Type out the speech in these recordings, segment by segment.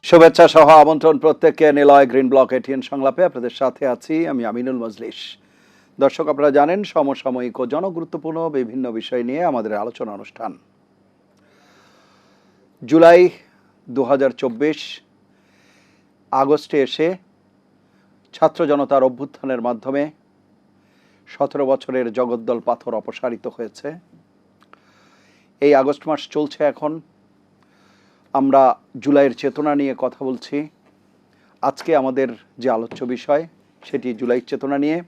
শুভেচ্ছা সহ আমন্ত্রণ প্রত্যেককে নিলয় গ্রিন ব্লক এটিএন সংলাপে আপনাদের সাথে আছি আমি আমিনুল মজলিস। দর্শক, আপনারা জানেন সমসাময়িক ও জনগুরুত্বপূর্ণ বিভিন্ন বিষয় নিয়ে আমাদের আলোচনা অনুষ্ঠান। জুলাই 2024 আগস্টে এসে ছাত্র জনতার অভ্যুত্থানের মাধ্যমে 17 বছরের জগদ্দল পাথর অপসারিত হয়েছে। এই আগস্ট মাস চলছে এখন। আমরা জুলাইয়ের চেতনা নিয়ে কথা বলছি। আজকে আমাদের যে আলোচ্য বিষয় সেটি জুলাইয়ের চেতনা নিয়ে,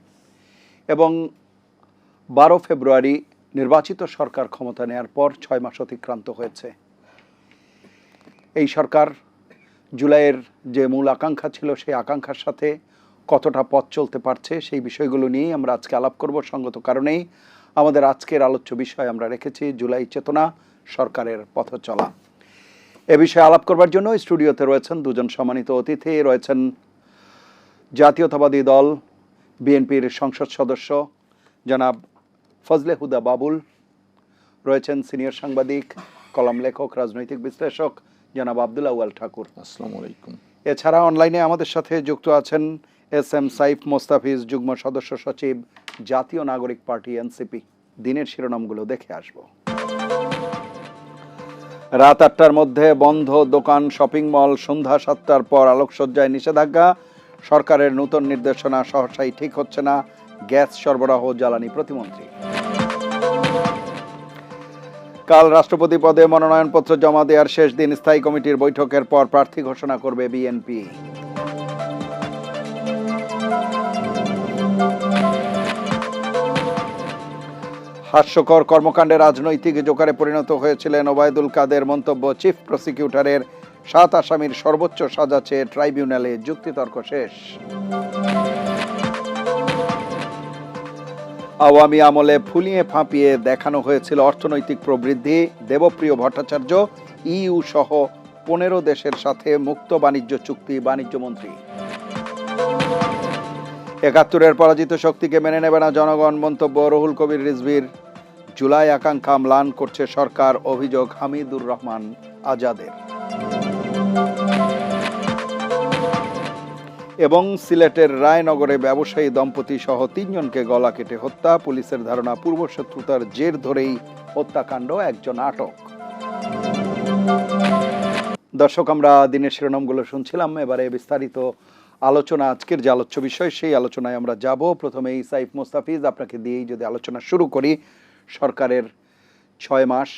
এবং 12 ফেব্রুয়ারি নির্বাচিত সরকার ক্ষমতা নেয়ার পর 6 মাস অতিক্রান্ত হয়েছে। এই সরকার জুলাইয়ের যে মূল আকাঙ্ক্ষা ছিল সেই আকাঙ্ক্ষার সাথে কতটা পথ চলতে পারছে সেই বিষয়গুলো নিয়েই আমরা আজকে আলাপ করব। সঙ্গত কারণেই আমাদের আজকের আলোচ্য বিষয় আমরা রেখেছি জুলাই চেতনা, সরকারের পথ চলা। এ বিষয়ে আলাপ করবার জন্য স্টুডিওতে রয়েছেন দুজন সম্মানিত অতিথি। রয়েছেন জাতীয়তাবাদী দল বিএনপির সংসদ সদস্য জনাব ফজলে হুদা বাবুল, রয়েছেন সিনিয়র সাংবাদিক, কলাম লেখক, রাজনৈতিক বিশ্লেষক জনাব আব্দুল আউয়াল ঠাকুর। আসসালামু আলাইকুম। এছাড়া অনলাইনে আমাদের সাথে যুক্ত আছেন এস এম সাইফ মোস্তাফিজ, যুগ্ম সদস্য সচিব, জাতীয় নাগরিক পার্টি এনসিপি। দিনের শিরোনামগুলো দেখে আসব। রাত 8টার মধ্যে বন্ধ দোকান, শপিং মল। সন্ধ্যা 7টার পর আলোকসজ্জায় নিষেধাজ্ঞা। সরকারের নতুন নির্দেশনা সহসাই ঠিক হচ্ছে না, গ্যাস সরবরাহ জ্বালানি প্রতিমন্ত্রী। কাল রাষ্ট্রপতি পদে মনোনয়নপত্র জমা দেওয়ার শেষ দিন। স্থায়ী কমিটির বৈঠকের পর প্রার্থী ঘোষণা করবে বিএনপি। হাস্যকর কর্মকাণ্ডে রাজনৈতিক জোকারে পরিণত হয়েছিলেন ওবায়দুল কাদের। মন্তব্য, চিফ প্রসিকিউটরের 7 আসামির সর্বোচ্চ সাজা চেয়ে ট্রাইব্যুনালে যুক্তিতর্ক শেষ। আওয়ামী আমলে ফুলিয়ে ফাঁপিয়ে দেখানো হয়েছিল অর্থনৈতিক প্রবৃদ্ধি। দেবপ্রিয় ভট্টাচার্য ইইউ সহ 15 দেশের সাথে মুক্ত বাণিজ্য চুক্তি বাণিজ্যমন্ত্রী। 71-এর পরাজিত শক্তিকে মেনে নেবে না জনগণ। মন্তব্য রুহুল কবির রিজভীর। জুলাই আকাঙ্ক্ষা ম্লান করছে সরকার, অভিযোগ হামিদুর রহমান আজাদের। এবং সিলেটের রায়নগরে ব্যবসায়ী দম্পতি সহ 3 জনকে গলা কেটে হত্যা। পুলিশের ধারণা পূর্বশত্রুতার জের ধরেই হত্যাকাণ্ড, একজন আটক। দর্শক, আমরা দিনের শিরোনামগুলো শুনছিলাম। এবারে বিস্তারিত আলোচনা, আজকের যে আলোচ্য বিষয় সেই আলোচনায় আমরা যাব। প্রথমেই সাইফ মোস্তাফিজ, আপনাকে দিয়েই যদি আলোচনা শুরু করি। সরকারের 6 মাস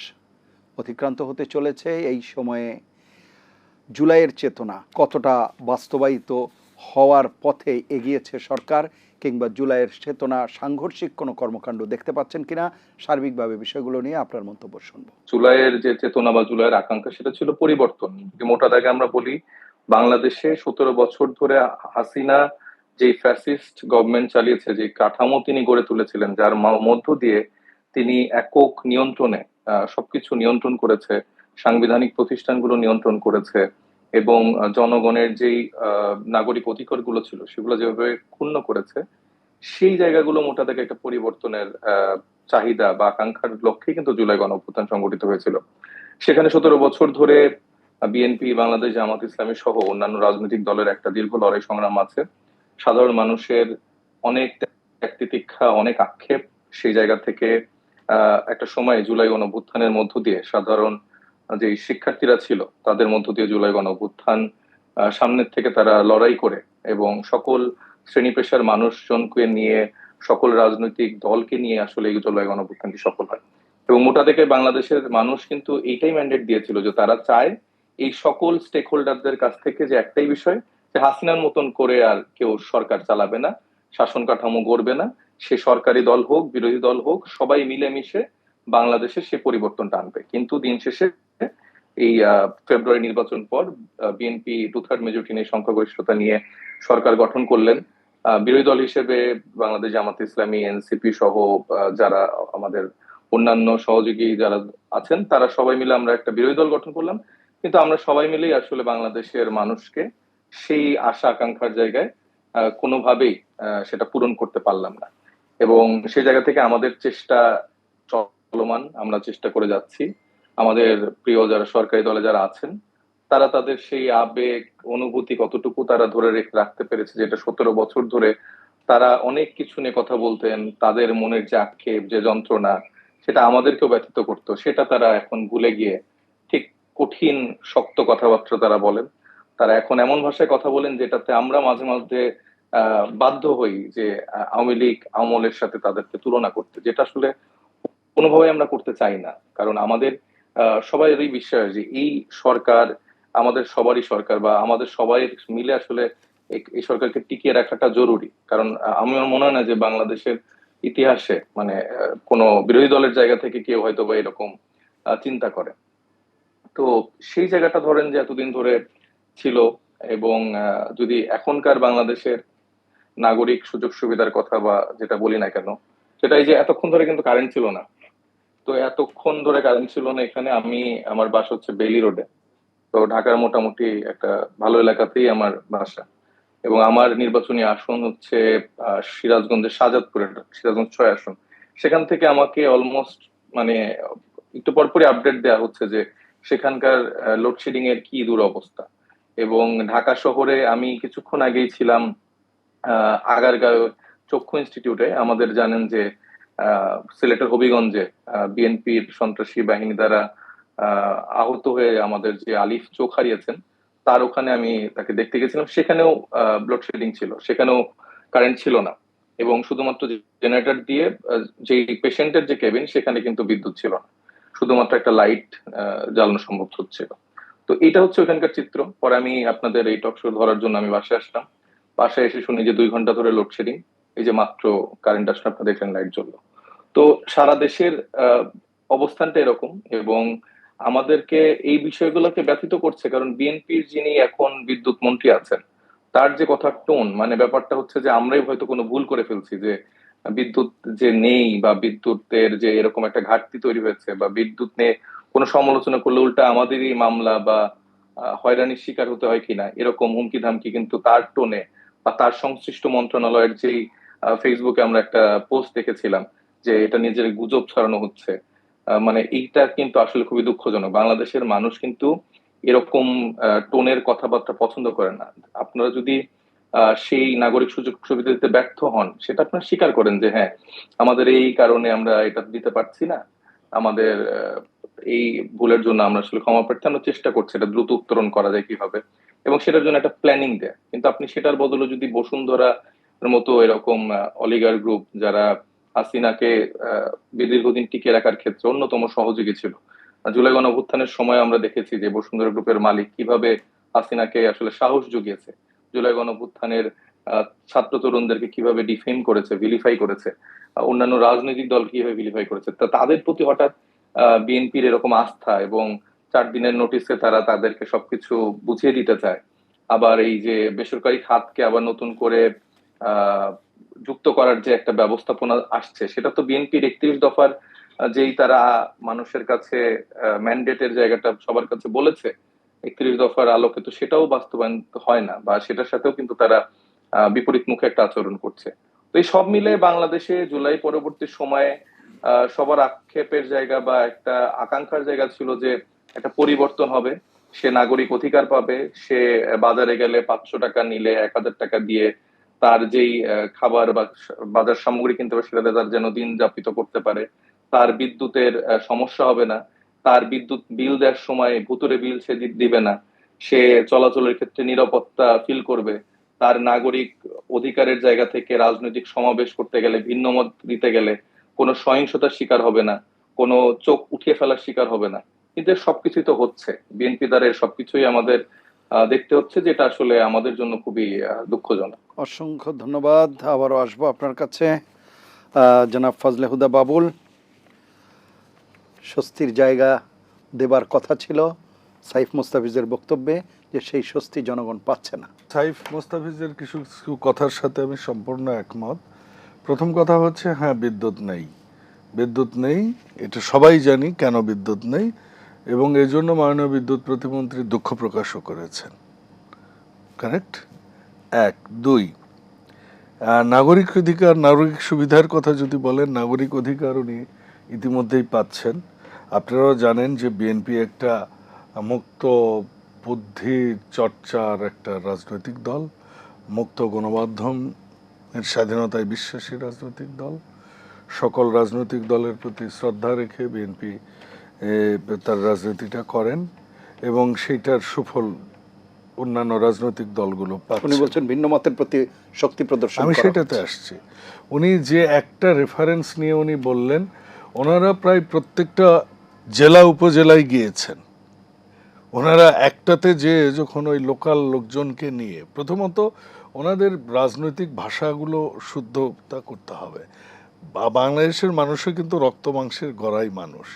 অতিক্রান্ত হতে চলেছে। এই সময়ে জুলাইয়ের চেতনা কতটা বাস্তবায়িত হওয়ার পথে এগিয়েছে সরকার, কিংবা জুলাইয়ের চেতনা সাংঘর্ষিক কোনো কর্মকাণ্ড দেখতে পাচ্ছেন কিনা, সার্বিকভাবে বিষয়গুলো নিয়ে আপনার মন্তব্য শুনবো। জুলাইয়ের যে চেতনা বা জুলাইয়ের আকাঙ্ক্ষা সেটা ছিল পরিবর্তন। মোটা দাগে আমরা বলি, বাংলাদেশে 17 বছর ধরে হাসিনা যে ফ্যাসিস্ট গভর্নমেন্ট চালিয়েছে, যে কাঠামো তিনি গড়ে তুলেছিলেন, যার মধ্য দিয়ে তিনি একক নিয়ন্ত্রণে সবকিছু নিয়ন্ত্রণ করেছে, সাংবিধানিক প্রতিষ্ঠানগুলো নিয়ন্ত্রণ করেছে, এবং জনগণের যেই নাগরিক অধিকার গুলো ছিল সেগুলো যেভাবে ক্ষুণ্ণ করেছে, সেই জায়গাগুলো মোটা দাগে একটা পরিবর্তনের চাহিদা বা আকাঙ্ক্ষার লক্ষ্যে কিন্তু জুলাই গণ অভ্যুত্থান সংগঠিত হয়েছিল। সেখানে 17 বছর ধরে বিএনপি, বাংলাদেশ জামাত ইসলামী সহ অন্যান্য রাজনৈতিক দলের একটা দীর্ঘ লড়াই সংগ্রাম আছে। সাধারণ মানুষের অনেক ত্যাগ তিতিক্ষা, অনেক আক্ষেপ, সেই জায়গা থেকে একটা সময় জুলাই গণ অভ্যুত্থানের মধ্য দিয়ে সাধারণ যে শিক্ষার্থীরা ছিল তাদের মধ্য দিয়ে জুলাই গণ অভ্যুত্থান সামনের থেকে তারা লড়াই করে, এবং সকল শ্রেণী পেশার মানুষজনকে নিয়ে, সকল রাজনৈতিক দলকে নিয়ে আসলে এই জুলাই গণ অভ্যুত্থানটি সফল হয়। এবং মোটা থেকে বাংলাদেশের মানুষ কিন্তু এইটাই ম্যান্ডেট দিয়েছিল যে তারা চায় এই সকল স্টেক হোল্ডারদের কাছ থেকে যে একটাই বিষয়, যে হাসিনার মতন করে আর কেউ সরকার চালাবে না, শাসন কাঠামো গড়বে না। সে সরকারি দল হোক, বিরোধী দল হোক, সবাই মিলেমিশে বাংলাদেশে সে পরিবর্তনটা আনবে। কিন্তু দিন শেষে এই ফেব্রুয়ারি নির্বাচন পর বিএনপি 2/3 মেজরিটি নিয়ে, সংখ্যাগরিষ্ঠতা নিয়ে সরকার গঠন করলেন। বিরোধী দল হিসেবে বাংলাদেশ জামাত ইসলামী, এনসিপি সহ যারা আমাদের অন্যান্য সহযোগী যারা আছেন, তারা সবাই মিলে আমরা একটা বিরোধী দল গঠন করলাম। কিন্তু আমরা সবাই মিলেই আসলে বাংলাদেশের মানুষকে সেই আশা আকাঙ্ক্ষার জায়গায় কোনোভাবেই সেটা পূরণ করতে পারলাম না। এবং সেই জায়গা থেকে আমাদের চেষ্টা চলমান, আমরা চেষ্টা করে যাচ্ছি। আমাদের প্রিয় যারা সরকারি দলে যারা আছেন তারা তাদের সেই আবেগ অনুভূতি কতটুকু তারা ধরে রাখতে পেরেছে, যেটা 17 বছর ধরে তারা অনেক কিছু নিয়ে কথা বলতেন, তাদের মনের যে আক্ষেপ যে যন্ত্রণা সেটা আমাদেরকেও ব্যথিত করতো, সেটা তারা এখন ভুলে গিয়ে ঠিক কঠিন শক্ত কথাবার্তা তারা বলেন। তারা এখন এমন ভাষায় কথা বলেন যেটাতে আমরা মাঝে মাঝে বাধ্য হই যে আওয়ামী লীগ আমলের সাথে তাদেরকে তুলনা করতে, যেটা আসলে কোনোভাবে আমরা করতে চাই না। কারণ আমাদের সবারই বিশ্বাস যে এই সরকার আমাদের সবারই সরকার, বা আমাদের সবাই মিলে আসলে এই সরকারকে টিকিয়ে রাখাটা জরুরি। কারণ আমার মনে হয় না যে বাংলাদেশের ইতিহাসে মানে কোনো বিরোধী দলের জায়গা থেকে কেউ হয়তো বা এরকম চিন্তা করে। তো সেই জায়গাটা ধরেন যে এতদিন ধরে ছিল। এবং যদি এখনকার বাংলাদেশের নাগরিক সুযোগ সুবিধার কথা বা যেটা বলি না কেন, সেটা এই যে এতক্ষণ ধরে কিন্তু কারেন্ট ছিল না। তো এতক্ষণ ধরে কারেন্ট ছিল না এখানে, আমি আমার বাসা হচ্ছে বেইলি রোডে। তো ঢাকার মোটামুটি একটা ভালো এলাকাতেই আমার বাসা। এবং আমার নির্বাচনী আসন হচ্ছে সিরাজগঞ্জের শাহজাদপুরের সিরাজগঞ্জ 6 আসন। সেখান থেকে আমাকে অলমোস্ট মানে একটু পরপরই আপডেট দেওয়া হচ্ছে যে সেখানকার লোডশেডিং এর কি দুরবস্থা। এবং ঢাকা শহরে আমি কিছুক্ষণ আগেই ছিলাম আগারগাঁও চক্ষু ইনস্টিটিউটে। আমাদের জানেন যে সিলেটের হবিগঞ্জে বিএনপির সন্ত্রাসী বাহিনী দ্বারা আহত হয়ে আমাদের যে আলিফ চোখ হারিয়েছেন, তার ওখানে আমি তাকে দেখতে গেছিলাম। সেখানেও লোডশেডিং ছিল, সেখানেও কারেন্ট ছিল না। এবং শুধুমাত্র জেনারেটর দিয়ে যে পেশেন্টের যে কেবিন সেখানে কিন্তু বিদ্যুৎ ছিল না, শুধুমাত্র একটা লাইট জ্বালানো সম্ভব হচ্ছিল। তো এটা হচ্ছে ওখানকার চিত্র। পরে আমি আপনাদের এই টক শো ধরার জন্য আমি বাসায় আসলাম। বাসায় এসে শুনি যে 2 ঘন্টা ধরে লোডশেডিং। এই যে মাত্র কারেন্ট আসলে আপনারা দেখলেন লাইট জ্বললো। তো সারা দেশের অবস্থানটা এরকম। এবং আমাদেরকে এই বিষয়গুলোকে ব্যথিত করছে, কারণ বিএনপির যিনি এখন বিদ্যুৎ মন্ত্রী আছেন, তার যে কথার টোন, মানে ব্যাপারটা হচ্ছে যে আমরাই হয়তো কোনো ভুল করে ফেলছি, যে বিদ্যুৎ যে নেই বা বিদ্যুতের যে এরকম একটা ঘাটতি তৈরি হয়েছে, বা বিদ্যুৎ নিয়ে কোনো সমালোচনা করলে উল্টা আমাদেরই মামলা বা হয়রানির শিকার হতে হয় কিনা, এরকম হুমকি ধামকি কিন্তু তার টোনে বা তার সংশ্লিষ্ট মন্ত্রণালয়ের যেই ফেসবুকে আমরা একটা পোস্ট দেখেছিলাম যে এটা নিজের গুজব ছড়ানো হচ্ছে। মানে এইটা কিন্তু আসলে খুবই দুঃখজনক। বাংলাদেশের মানুষ কিন্তু এরকম টোনের কথাবার্তা পছন্দ করে না। আপনারা যদি সেই নাগরিক সুযোগ সুবিধা দিতে ব্যর্থ হন, সেটা আপনারা স্বীকার করেন যে হ্যাঁ, আমাদের এই কারণে আমরা এটা দিতে পারছি না, আমাদের এই ভুলের জন্য আমরা আসলে ক্ষমা প্রার্থী, আমরা চেষ্টা করছি এটা দ্রুত উত্তরণ করা যায় কিভাবে, এবং সেটার জন্য একটা প্ল্যানিং দেয়। কিন্তু আপনি সেটার বদলে যদি বসুন্ধরা মতো এরকম অলিগার গ্রুপ, যারা হাসিনাকে দীর্ঘদিন টিকিয়ে রাখার ক্ষেত্রে অন্যতম সহযোগী ছিল, জুলাই গণঅভ্যুত্থানের সময় আমরা দেখেছি যে বসুন্ধরা গ্রুপের মালিক কিভাবে হাসিনাকে আসলে সাহস জুগিয়েছে, জুলাই গণঅভ্যুত্থানের ছাত্র তরুণদেরকে কিভাবে ডিফেম করেছে, ভিলিফাই করেছে, অন্যান্য রাজনৈতিক দল কিভাবে ভিলিফাই করেছে। তা তাদের প্রতি হঠাৎ বিএনপির এরকম আস্থা, এবং 4 দিনের নোটিসে তারা তাদেরকে সবকিছু বুঝিয়ে দিতে চায়। আবার এই যে বেসরকারি খাতকে আবার নতুন করে আহ যুক্ত করার যে একটা ব্যবস্থাপনা আসছে, সেটা তো বিএনপির 31 দফার যেই তারা মানুষের কাছে ম্যান্ডেটের জায়গাটা সবার কাছে বলেছে, 31 দফার আলোকে তো সেটাও বাস্তবায়ন হয় না, বা সেটার সাথেও কিন্তু তারা বিপরীত মুখে একটা আচরণ করছে। তো এই সব মিলে বাংলাদেশে জুলাই পরবর্তী সময়ে সবার আক্ষেপের জায়গা বা একটা আকাঙ্ক্ষার জায়গা ছিল যে একটা পরিবর্তন হবে, সে নাগরিক অধিকার পাবে, সে বাজারে গেলে 500 টাকা নিলে 1000 টাকা দিয়ে তার যেই খাবার বা বাজার সামগ্রী কিনতে পারে সেটাতে তার যেন দিন যাপিত করতে পারে, তার বিদ্যুতের সমস্যা হবে না, তার বিদ্যুৎ বিল দেওয়ার সময় ভুতুরে বিল সে দিবে না, সে চলাচলের ক্ষেত্রে নিরাপত্তা ফিল করবে, তার নাগরিক অধিকারের জায়গা থেকে রাজনৈতিক সমাবেশ করতে গেলে, ভিন্ন মত দিতে গেলে কোনো সহিংসতার শিকার হবে না, কোনো চোখ উঠিয়ে ফেলার শিকার হবে না। কিন্তু এর সবকিছুই তো হচ্ছে, বিএনপি দ্বারা এর সবকিছুই আমাদের দেখতে হচ্ছে, যেটা আসলে আমাদের জন্য খুবই দুঃখজনক। অসংখ্য ধন্যবাদ। আবারও আসবো আপনার কাছে। জনাব ফজলে হুদা বাবুল, স্বস্তির জায়গা দেবার কথা ছিল সাইফ মুস্তাফিজের বক্তব্যে, যে সেই স্বস্তি জনগণ পাচ্ছে না। সাইফ মুস্তাফিজের কিছু কিছু কথার সাথে আমি সম্পূর্ণ একমত। প্রথম কথা হচ্ছে, হ্যাঁ, বিদ্যুৎ নেই, বিদ্যুৎ নেই, এটা সবাই জানি কেন বিদ্যুৎ নেই, এবং এই জন্য মাননীয় বিদ্যুৎ প্রতিমন্ত্রী দুঃখ প্রকাশও করেছেন। কারেক্ট। 1, 2, নাগরিক অধিকার, নাগরিক সুবিধার কথা যদি বলেন, নাগরিক অধিকার উনি ইতিমধ্যেই পাচ্ছেন। আপনারাও জানেন যে বিএনপি একটা মুক্ত বুদ্ধি চর্চার একটা রাজনৈতিক দল, মুক্ত গণমাধ্যম এর স্বাধীনতায় বিশ্বাসী রাজনৈতিক দল। সকল রাজনৈতিক দলের প্রতি শ্রদ্ধা রেখে বিএনপি তার রাজনীতিটা করেন এবং সেইটার সুফল অন্যান্য রাজনৈতিক দলগুলো উনি পাচ্ছে। বলছেন ভিন্ন মতের প্রতি শক্তি প্রদর্শন আমি করা সেটাতে হচ্ছে। আসছি। উনি যে একটা রেফারেন্স নিয়ে উনি বললেন, ওনারা প্রায় প্রত্যেকটা জেলা উপজেলায় গিয়েছেন। ওনারা একটাতে যে যখন ওই লোকাল লোকজনকে নিয়ে, প্রথমত ওনাদের রাজনৈতিক ভাষাগুলো শুদ্ধতা করতে হবে। বাংলাদেশের মানুষও কিন্তু রক্ত মাংসের গড়াই মানুষ।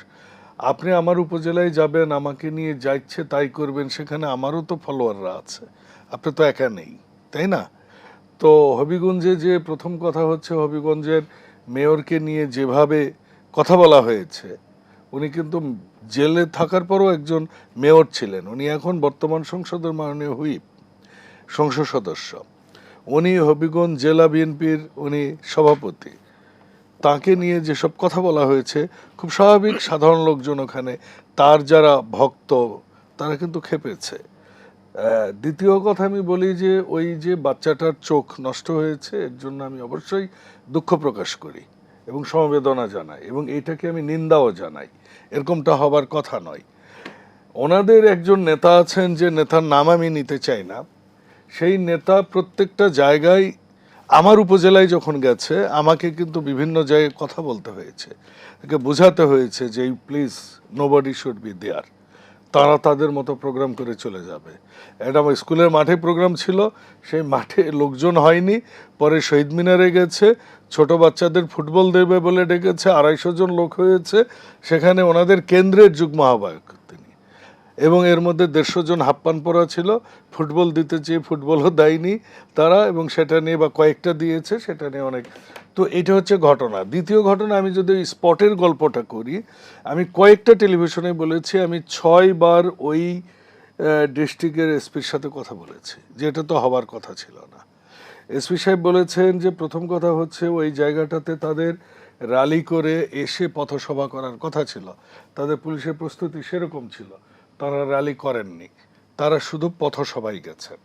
আপনি আমার উপজেলায় যাবেন, আমাকে নিয়ে যা ইচ্ছে তাই করবেন, সেখানে আমারও তো ফলোয়াররা আছে, আপনি তো একা নেই, তাই না? তো হবিগঞ্জে যে প্রথম কথা হচ্ছে, হবিগঞ্জের মেয়রকে নিয়ে যেভাবে কথা বলা হয়েছে, উনি কিন্তু জেলে থাকার পরও একজন মেয়র ছিলেন। উনি এখন বর্তমান সংসদের মাননীয় হুইপ, সংসদ সদস্য। উনি হবিগঞ্জ জেলা বিএনপির উনি সভাপতি। তাকে নিয়ে যেসব কথা বলা হয়েছে, খুব স্বাভাবিক, সাধারণ লোকজন ওখানে, তার যারা ভক্ত, তারা কিন্তু খেপেছে। দ্বিতীয় কথা আমি বলি যে ওই যে বাচ্চাটার চোখ নষ্ট হয়েছে, এর জন্য আমি অবশ্যই দুঃখ প্রকাশ করি এবং সমবেদনা জানাই এবং এটাকে আমি নিন্দাও জানাই। এরকমটা হবার কথা নয়। ওনাদের একজন নেতা আছেন, যে নেতার নাম আমি নিতে চাই না, সেই নেতা প্রত্যেকটা জায়গায়, আমার উপজেলায় যখন গেছে আমাকে কিন্তু বিভিন্ন জায়গায় কথা বলতে হয়েছে, তাকে বোঝাতে হয়েছে যে please nobody should be there, তারা তাদের মতো প্রোগ্রাম করে চলে যাবে। এটা আমার স্কুলের মাঠে প্রোগ্রাম ছিল, সেই মাঠে লোকজন হয়নি, পরে শহীদ মিনারে গেছে, ছোট বাচ্চাদের ফুটবল দেবে বলে ডেকেছে, 250 জন লোক হয়েছে সেখানে, ওনাদের কেন্দ্রের যুগ্ম আহ্বায়ক তিনি, এবং এর মধ্যে 150 জন হাপ্পান পরা ছিল, ফুটবল দিতে চেয়ে ফুটবলও দেয়নি তারা, এবং সেটা নিয়ে বা কয়েকটা দিয়েছে, সেটা নিয়ে অনেক। তো এটা হচ্ছে ঘটনা। দ্বিতীয় ঘটনা, আমি যদি স্পটের গল্পটা করি, আমি কয়েকটা টেলিভিশনে বলেছি, আমি 6 বার ওই ডিস্ট্রিক্টের এসপির সাথে কথা বলেছি, যেটা তো হবার কথা ছিল না। এসপি সাহেব বলেছেন যে প্রথম কথা হচ্ছে ওই জায়গাটাতে তাদের র্যালি করে এসে পথসভা করার কথা ছিল, তাদের পুলিশের প্রস্তুতি সেরকম ছিল, তারা র্যালি করেননি, তারা শুধু পথসভায় গেছেন।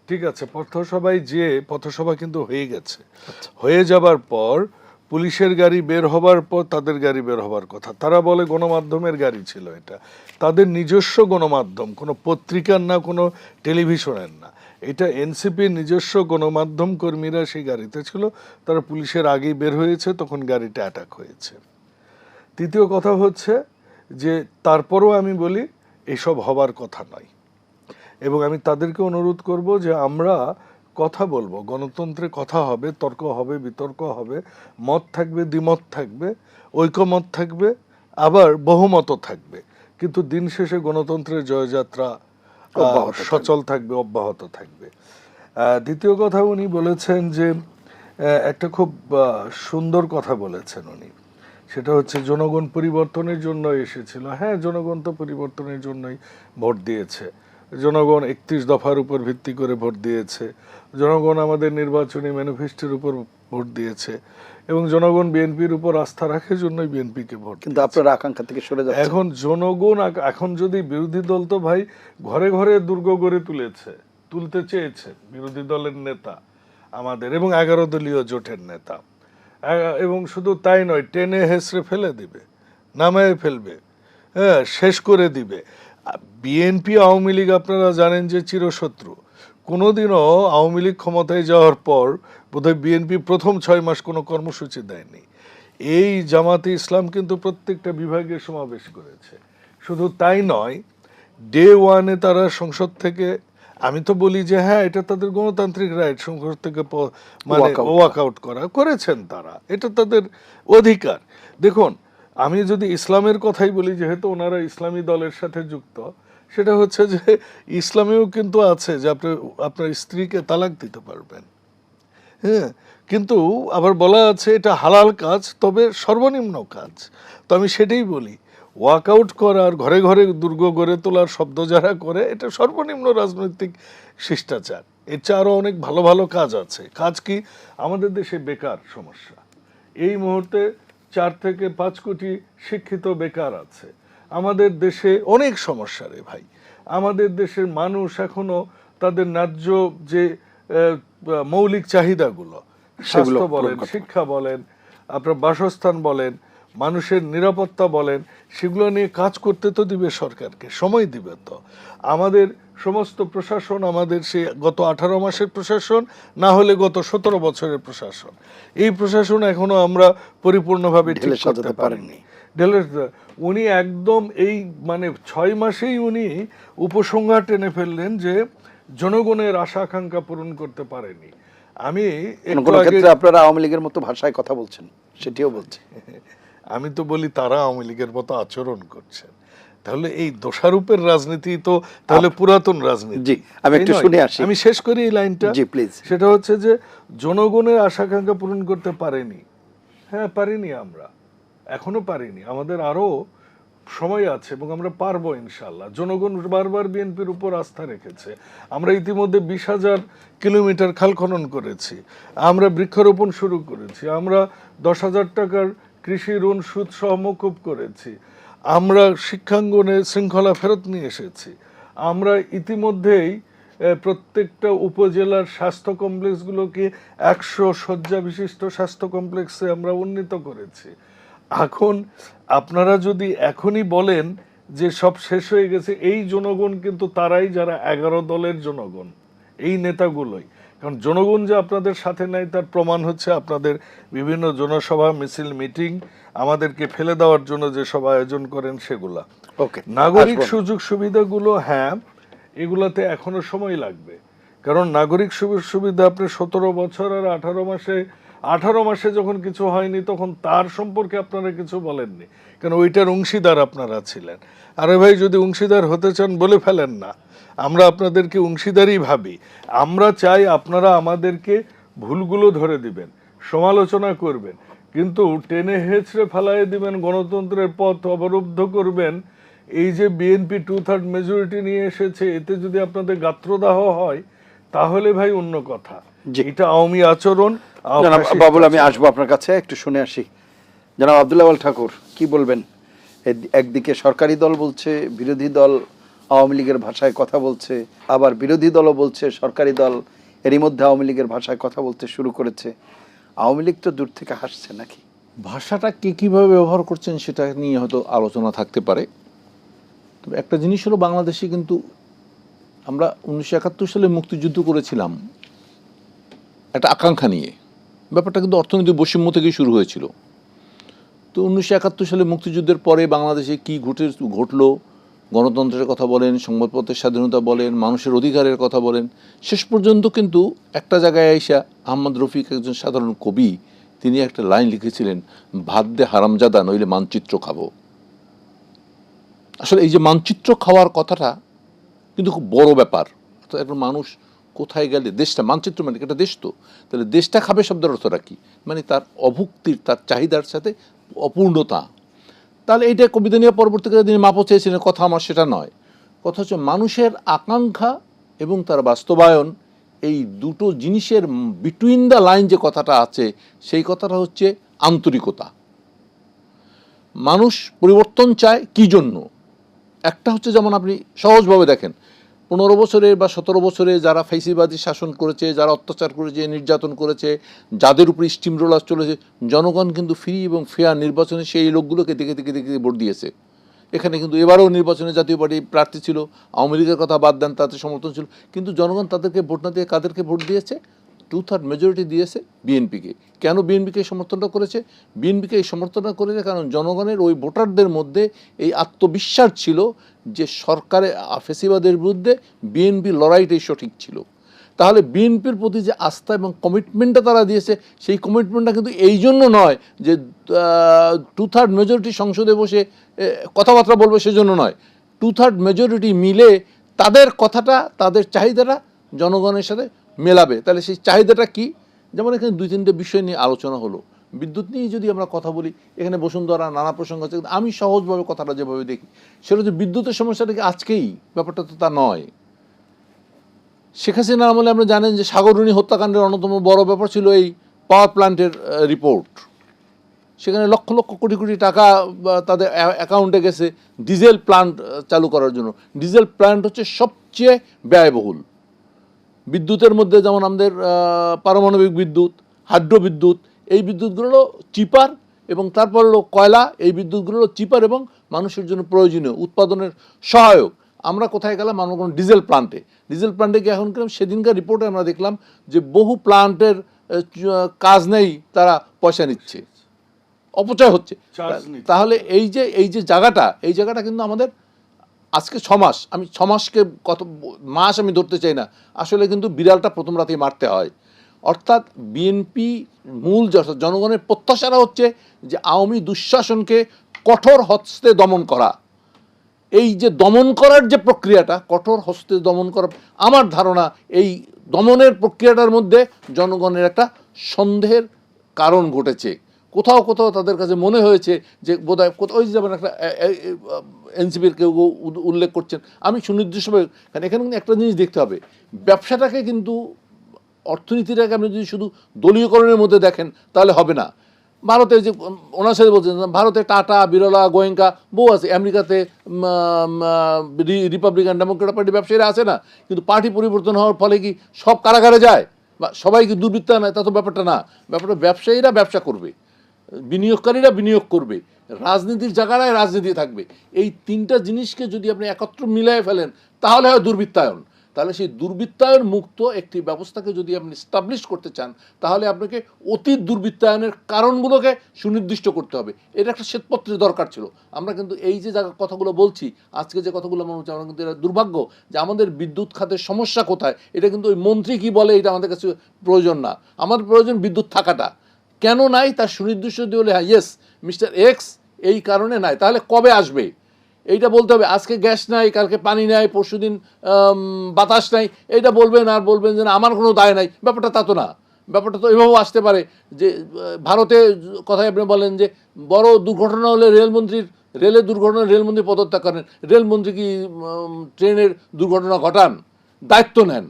ঠিক আছে, পথসভায় যে পথসভা কিন্তু হয়ে গেছে, হয়ে যাবার পর পুলিশের গাড়ি বের হবার পর তাদের গাড়ি বের হবার কথা, তারা বলে গণমাধ্যমের গাড়ি ছিল এটা, তাদের নিজস্ব গণমাধ্যম, কোনো পত্রিকার না, কোনো টেলিভিশনের না, এটা এনসিপির নিজস্ব গণমাধ্যম কর্মীরা সেই গাড়িতে ছিল, তারা পুলিশের আগেই বের হয়েছে, তখন গাড়িটা অ্যাটাক হয়েছে। তৃতীয় কথা হচ্ছে যে তারপরও আমি বলি এসব হবার কথা নয়, এবং আমি তাদেরকে অনুরোধ করব যে আমরা কথা বলবো, গণতন্ত্রে কথা হবে, তর্ক হবে, বিতর্ক হবে, মত থাকবে, দ্বিমত থাকবে, ঐকমত থাকবে, আবার বহুমত থাকবে, কিন্তু দিন শেষে গণতন্ত্রের জয়যাত্রা সচল থাকবে, অব্যাহত থাকবে। দ্বিতীয় কথা, উনি বলেছেন যে একটা খুব সুন্দর কথা বলেছেন উনি, সেটা হচ্ছে জনগণ পরিবর্তনের জন্য এসেছিল। হ্যাঁ, জনগণ তো পরিবর্তনের জন্যই ভোট দিয়েছে, জনগণ 31 দফার উপর ভিত্তি করে ভোট দিয়েছে, জনগণ আমাদের নির্বাচনী ম্যানিফেস্টোর উপর ভোট দিয়েছে, এবং জনগণ বিএনপির উপর আস্থা রাখে জন্যই বিএনপিকে ভোট। কিন্তু আপনার আকাঙ্ক্ষা থেকে সরে যাচ্ছে এখন জনগণ, এখন যদি বিরোধী দল তো ভাই ঘরে ঘরে দুর্গ গড়ে তুলতে চেয়েছে বিরোধী দলের নেতা আমাদের, এবং 11 দলীয় জোটের নেতা, এবং শুধু তাই নয়, টেনে হেসড়ে ফেলে দিবে, নামায় ফেলবে, হ্যাঁ, শেষ করে দিবে। বিএনপি আওয়ামী লীগ আপনারা জানেন যে চিরশত্রু। কোনোদিনও আওয়ামী লীগ ক্ষমতায় যাওয়ার পর বোধহয় বিএনপি প্রথম 6 মাস কোনো কর্মসূচি দেয়নি। এই জামাতে ইসলাম কিন্তু প্রত্যেকটা বিভাগে সমাবেশ করেছে। শুধু তাই নয়, ডে ওয়ানে তারা সংসদ থেকে, আমি তো বলি যে হ্যাঁ, এটা তাদের গণতান্ত্রিক রাইট, সংসদ থেকে মানে ওয়াকআউট করেছেন তারা, এটা তাদের অধিকার। দেখুন, আমি যদি ইসলামের কথাই বলি, যেহেতু ওনারা ইসলামী দলের সাথে যুক্ত, সেটা হচ্ছে যে ইসলামেও কিন্তু আছে যে আপনি আপনার স্ত্রীকে তালাক দিতে পারবেন, হ্যাঁ, কিন্তু আবার বলা আছে এটা হালাল কাজ, তবে সর্বনিম্ন কাজ। তো আমি সেটাই বলি, ওয়াকআউট করার, ঘরে ঘরে দুর্গ গড়ে তোলার শব্দ যারা করে, এটা সর্বনিম্ন রাজনৈতিক শিষ্টাচার। এর চেয়ে আরও অনেক ভালো ভালো কাজ আছে। কাজ কি? আমাদের দেশে বেকার সমস্যা, এই মুহূর্তে 4 থেকে 5 কোটি শিক্ষিত বেকার আছে আমাদের দেশে, অনেক সমস্যা রে ভাই। আমাদের দেশের মানুষ এখনো তাদের ন্যায্য যে মৌলিক চাহিদাগুলো, সেগুলো স্বাস্থ্য পূরণ বলেন, করতে শিক্ষা বলেন, আপনার বাসস্থান বলেন, মানুষের নিরাপত্তা বলেন, সেগুলো নিয়ে কাজ করতে তো দিবে সরকারকে, সময় দিবে তো। আমাদের সমস্ত প্রশাসন, আমাদের সে গত 18 মাসের প্রশাসন, না হলে গত 17 বছরের প্রশাসন, এই প্রশাসন এখনো আমরা পরিপূর্ণভাবে ঠিক ঢেলে করতে সাজাতে পারিনি। উনি একদম এই মানে 6 মাসেই উনি উপসংহার টেনে ফেললেন যে জনগণের আশা আকাঙ্ক্ষা পূরণ করতে পারেনি। আমি কোনো একটু কোনো আগে ক্ষেত্রে আপনারা আওয়ামী লীগের মতো ভাষায় কথা বলছেন, সেটিও বলছি। আমি তো বলি তারা আওয়ামী লীগের মতো আচরণ করছেন। তাহলে এই দোষারোপের রাজনীতি তো তাহলে পুরাতন রাজনীতি। জি, আমি একটু তাই নয়? শুনে আসি। আমি শেষ করি এই লাইনটা। জি, প্লিজ। সেটা হচ্ছে যে জনগণের আশা আকাঙ্ক্ষা পূরণ করতে পারেনি। হ্যাঁ, পারিনি আমরা, এখনো পারিনি, আমাদের আরো সময় আছে এবং আমরা পারবো ইনশাল্লাহ। জনগণ বারবার বিএনপির উপর আস্থা রেখেছে। আমরা ইতিমধ্যে 20,000 কিলোমিটার খাল খনন করেছি, আমরা বৃক্ষরোপণ শুরু করেছি, আমরা 10,000 টাকার কৃষি ঋণ সুদ সহ মকুব করেছি, আমরা শিক্ষাঙ্গনে শৃঙ্খলা ফেরত নিয়ে এসেছি, আমরা ইতিমধ্যেই প্রত্যেকটা উপজেলার স্বাস্থ্য কমপ্লেক্সগুলোকে 100 শয্যা বিশিষ্ট স্বাস্থ্য কমপ্লেক্সে আমরা উন্নীত করেছি। এখন আপনারা যদি এখনই বলেন যে সব শেষ হয়ে গেছে, এই জনগণ কিন্তু তারাই যারা 11 দলের জনগণ, এই নেতাগুলোই। কারণ জনগণ যে আপনাদের সাথে নাই তার প্রমাণ হচ্ছে আপনাদের বিভিন্ন জনসভা, মিছিল, মিটিং, আমাদেরকে ফেলে দেওয়ার জন্য যে সব আয়োজন করেন সেগুলা। ওকে, নাগরিক সুযোগ সুবিধাগুলো, হ্যাঁ, এগুলাতে এখনো সময় লাগবে। কারণ নাগরিক সুযোগ সুবিধা আপনি 17 বছর আর 18 মাসে যখন কিছু হয়নি তখন তার সম্পর্কে আপনারা কিছু বলেননি, কারণ ওইটার অংশীদার আপনারা ছিলেন। আরে ভাই, যদি অংশীদার হতে চান বলে ফেলেন না, আমরা আপনাদেরকে অংশীদারই ভাবি। আমরা চাই আপনারা আমাদেরকে ভুলগুলো ধরে দিবেন, সমালোচনা করবেন, কিন্তু টেনে হেঁচড়ে ফেলাইয়ে দিবেন, গণতন্ত্রের পথ অবরুদ্ধ করবেন। এই যে বিএনপি 2/3 মেজরিটি নিয়ে এসেছে, এতে যদি আপনাদের গাত্রদাহ হয় তাহলে ভাই অন্য কথা। এটা আওয়ামী আচরণ। জনাব বাবুল, আমি আসবো আপনার কাছে, একটু শুনে আসি। জনাব আব্দুল আওয়াল ঠাকুর, কি বলবেন? একদিকে সরকারি দল বলছে, বিরোধী দল আওয়ামী লীগের ভাষায় কথা বলছে, আবার বিরোধী দলও বলছে সরকারি দল এরই মধ্যে আওয়ামী লীগের ভাষায় কথা বলতে শুরু করেছে। আওয়ামী লীগ তো দূর থেকে হাসছে নাকি? ভাষাটা কে কীভাবে ব্যবহার করছেন সেটা নিয়ে হয়তো আলোচনা থাকতে পারে। তবে একটা জিনিস হলো, বাংলাদেশে কিন্তু আমরা 1971 সালে মুক্তিযুদ্ধ করেছিলাম একটা আকাঙ্ক্ষা নিয়ে। ব্যাপারটা কিন্তু অর্থনৈতিক বৈষম্য থেকেই শুরু হয়েছিল। তো 1971 সালে মুক্তিযুদ্ধের পরে বাংলাদেশে কী ঘটলো, গণতন্ত্রের কথা বলেন, সংবাদপত্রের স্বাধীনতা বলেন, মানুষের অধিকারের কথা বলেন, শেষ পর্যন্ত কিন্তু একটা জায়গায় আইসা আহমদ রফিক, একজন সাধারণ কবি, তিনি একটা লাইন লিখেছিলেন, ভাত দে হারামজাদা নইলে মানচিত্র খাবো। আসলে এই যে মানচিত্র খাওয়ার কথাটা কিন্তু খুব বড় ব্যাপার। একটা মানুষ কোথায় গেলে দেশটা, মানচিত্র মানে একটা দেশ, তো তাহলে দেশটা খাবে শব্দের অর্থটা কি? মানে তার অভুক্তির, তার চাহিদার সাথে অপূর্ণতা। তাহলে এইটা কবিতা নিয়ে পরবর্তীকালে তিনি মাপও চেয়েছিলেন, কথা আমার সেটা নয়। কথা হচ্ছে মানুষের আকাঙ্ক্ষা এবং তার বাস্তবায়ন, এই দুটো জিনিসের বিটুইন দ্য লাইন যে কথাটা আছে, সেই কথাটা হচ্ছে আন্তরিকতা। মানুষ পরিবর্তন চায় কি জন্য? একটা হচ্ছে, যেমন আপনি সহজভাবে দেখেন, 15 বছরে বা 17 বছরে যারা ফ্যাসিবাদী শাসন করেছে, যারা অত্যাচার করেছে, নির্যাতন করেছে, যাদের উপর স্টিম রোলার চলেছে, জনগণ কিন্তু ফ্রি এবং ফেয়ার নির্বাচনে সেই লোকগুলোকে দেখে দেখে দেখে ভোট দিয়েছে। এখানে কিন্তু এবারেও নির্বাচনে জাতীয় পার্টি প্রার্থী ছিল, আওয়ামী লীগের কথা বাদ দেন, তাদের সমর্থন ছিল, কিন্তু জনগণ তাদেরকে ভোট না দিয়ে কাদেরকে ভোট দিয়েছে? 2/3 মেজরিটি দিয়েছে বিএনপিকে। কেন বিএনপিকে সমর্থনটা করেছে? বিএনপিকে এই সমর্থনটা করেছে কারণ জনগণের ওই ভোটারদের মধ্যে এই আত্মবিশ্বাস ছিল যে সরকারের ফ্যাসিবাদের বিরুদ্ধে বিএনপি লড়াইটাই সঠিক ছিল। তাহলে বিএনপির প্রতি যে আস্থা এবং কমিটমেন্টটা তারা দিয়েছে, সেই কমিটমেন্টটা কিন্তু এই জন্য নয় যে 2/3 মেজরিটি সংসদে বসে কথাবার্তা বলবে সেজন্য নয়। 2/3 মেজরিটি মিলে তাদের কথাটা, তাদের চাহিদাটা জনগণের সাথে মেলাবে। তাহলে সেই চাহিদাটা কি? যেমন এখানে 2-3টে বিষয় নিয়ে আলোচনা হলো। বিদ্যুৎ নিয়ে যদি আমরা কথা বলি, এখানে বসুন্ধরা নানা প্রসঙ্গ আছে, আমি সহজভাবে কথাটা যেভাবে দেখি সেটা হচ্ছে, বিদ্যুতের সমস্যাটা কি আজকেই? ব্যাপারটা তো তা নয়। শেখ হাসিনার আমলে আমরা জানেন যে সাগররুনি হত্যাকাণ্ডের অন্যতম বড় ব্যাপার ছিল এই পাওয়ার প্ল্যান্টের রিপোর্ট। সেখানে লক্ষ লক্ষ কোটি কোটি টাকা তাদের অ্যাকাউন্টে গেছে ডিজেল প্লান্ট চালু করার জন্য। ডিজেল প্লান্ট হচ্ছে সবচেয়ে ব্যয়বহুল। বিদ্যুতের মধ্যে যেমন আমাদের পারমাণবিক বিদ্যুৎ, হাইড্রো বিদ্যুৎ, এই বিদ্যুৎগুলো চিপার, এবং তারপর হলো কয়লা, এই বিদ্যুৎগুলো চিপার এবং মানুষের জন্য প্রয়োজনীয়, উৎপাদনের সহায়ক। আমরা কোথায় গেলাম? আমরা কোনো ডিজেল প্লান্টে গিয়ে এখন গেলাম, সেদিনকার রিপোর্টে আমরা দেখলাম যে বহু প্লান্টের কাজ নেই, তারা পয়সা নিচ্ছে, অপচয় হচ্ছে। তাহলে এই যে জায়গাটা কিন্তু আমাদের আজকে 6 মাস, আমি 6 মাসকে কত মাস আমি ধরতে চাই না, আসলে কিন্তু বিড়ালটা প্রথম রাতেই মারতে হয়। অর্থাৎ বিএনপি মূল জনগণের প্রত্যাশারা হচ্ছে যে আওয়ামী দুঃশাসনকে কঠোর হস্তে দমন করা। এই যে দমন করার যে প্রক্রিয়াটা, কঠোর হস্তে দমন করা, আমার ধারণা এই দমনের প্রক্রিয়াটার মধ্যে জনগণের একটা সন্দেহের কারণ ঘটেছে। কোথাও কোথাও তাদের কাছে মনে হয়েছে যে বোধহয় ওই যেমন একটা এনসিপির কেউ উল্লেখ করছেন, আমি সুনির্দিষ্টভাবে, কারণ এখানে কিন্তু একটা জিনিস দেখতে হবে, ব্যবসাটাকে কিন্তু, অর্থনীতিটাকে আপনি যদি শুধু দলীয়করণের মধ্যে দেখেন তাহলে হবে না। ভারতে যে ওনার সাথে বলছেন, ভারতে টাটা, বিরলা, গোয়েঙ্কা বহু আছে, আমেরিকাতে রিপাবলিকান ডেমোক্রেট পার্টি ব্যবসায়ীরা আছে না, কিন্তু পার্টি পরিবর্তন হওয়ার ফলে কি সব কারাগারে যায় বা সবাই কি দুর্বৃত্ত নয়? তা তো ব্যাপারটা না। ব্যাপারটা ব্যবসায়ীরা ব্যবসা করবে, বিনিয়োগকারীরা বিনিয়োগ করবে, রাজনীতির জায়গায় রাজনীতি থাকবে। এই তিনটা জিনিসকে যদি আপনি একত্র মিলিয়ে ফেলেন তাহলে হয় দুর্বৃত্তায়ন। তাহলে সেই দুর্বৃত্তায়ন মুক্ত একটি ব্যবস্থাকে যদি আপনি স্টাবলিশ করতে চান, তাহলে আপনাকে অতীত দুর্বৃত্তায়নের কারণগুলোকে সুনির্দিষ্ট করতে হবে। এটা একটা শ্বেতপত্রের দরকার ছিল। আমরা কিন্তু এই যে কথাগুলো বলছি, আজকে যে কথাগুলো মনে হচ্ছে, আমরা কিন্তু এটা দুর্ভাগ্য যে আমাদের বিদ্যুৎ খাতের সমস্যা কোথায়, এটা কিন্তু ওই মন্ত্রী কি বলে এটা আমাদের কাছে প্রয়োজন না। আমাদের প্রয়োজন বিদ্যুৎ থাকাটা কেন নাই তার সুনির্দিষ্ট দিয়ে বলে, হ্যাঁ ইয়েস মিস্টার এক্স এই কারণে নাই, তাহলে কবে আসবে এইটা বলতে হবে। আজকে গ্যাস নাই, কালকে পানি নাই, পরশুদিন বাতাস নাই, এইটা বলবেন আর বলবেন যে আমার কোনো দায় নাই। ব্যাপারটা তা তো না। ব্যাপারটা তো এভাবেও আসতে পারে যে ভারতে কথায় আপনি বলেন যে বড় দুর্ঘটনা হলে রেলের দুর্ঘটনা রেলমন্ত্রী পদত্যাগ করেন, রেলমন্ত্রী কি ট্রেনের দুর্ঘটনা ঘটান? দায়িত্ব নেন।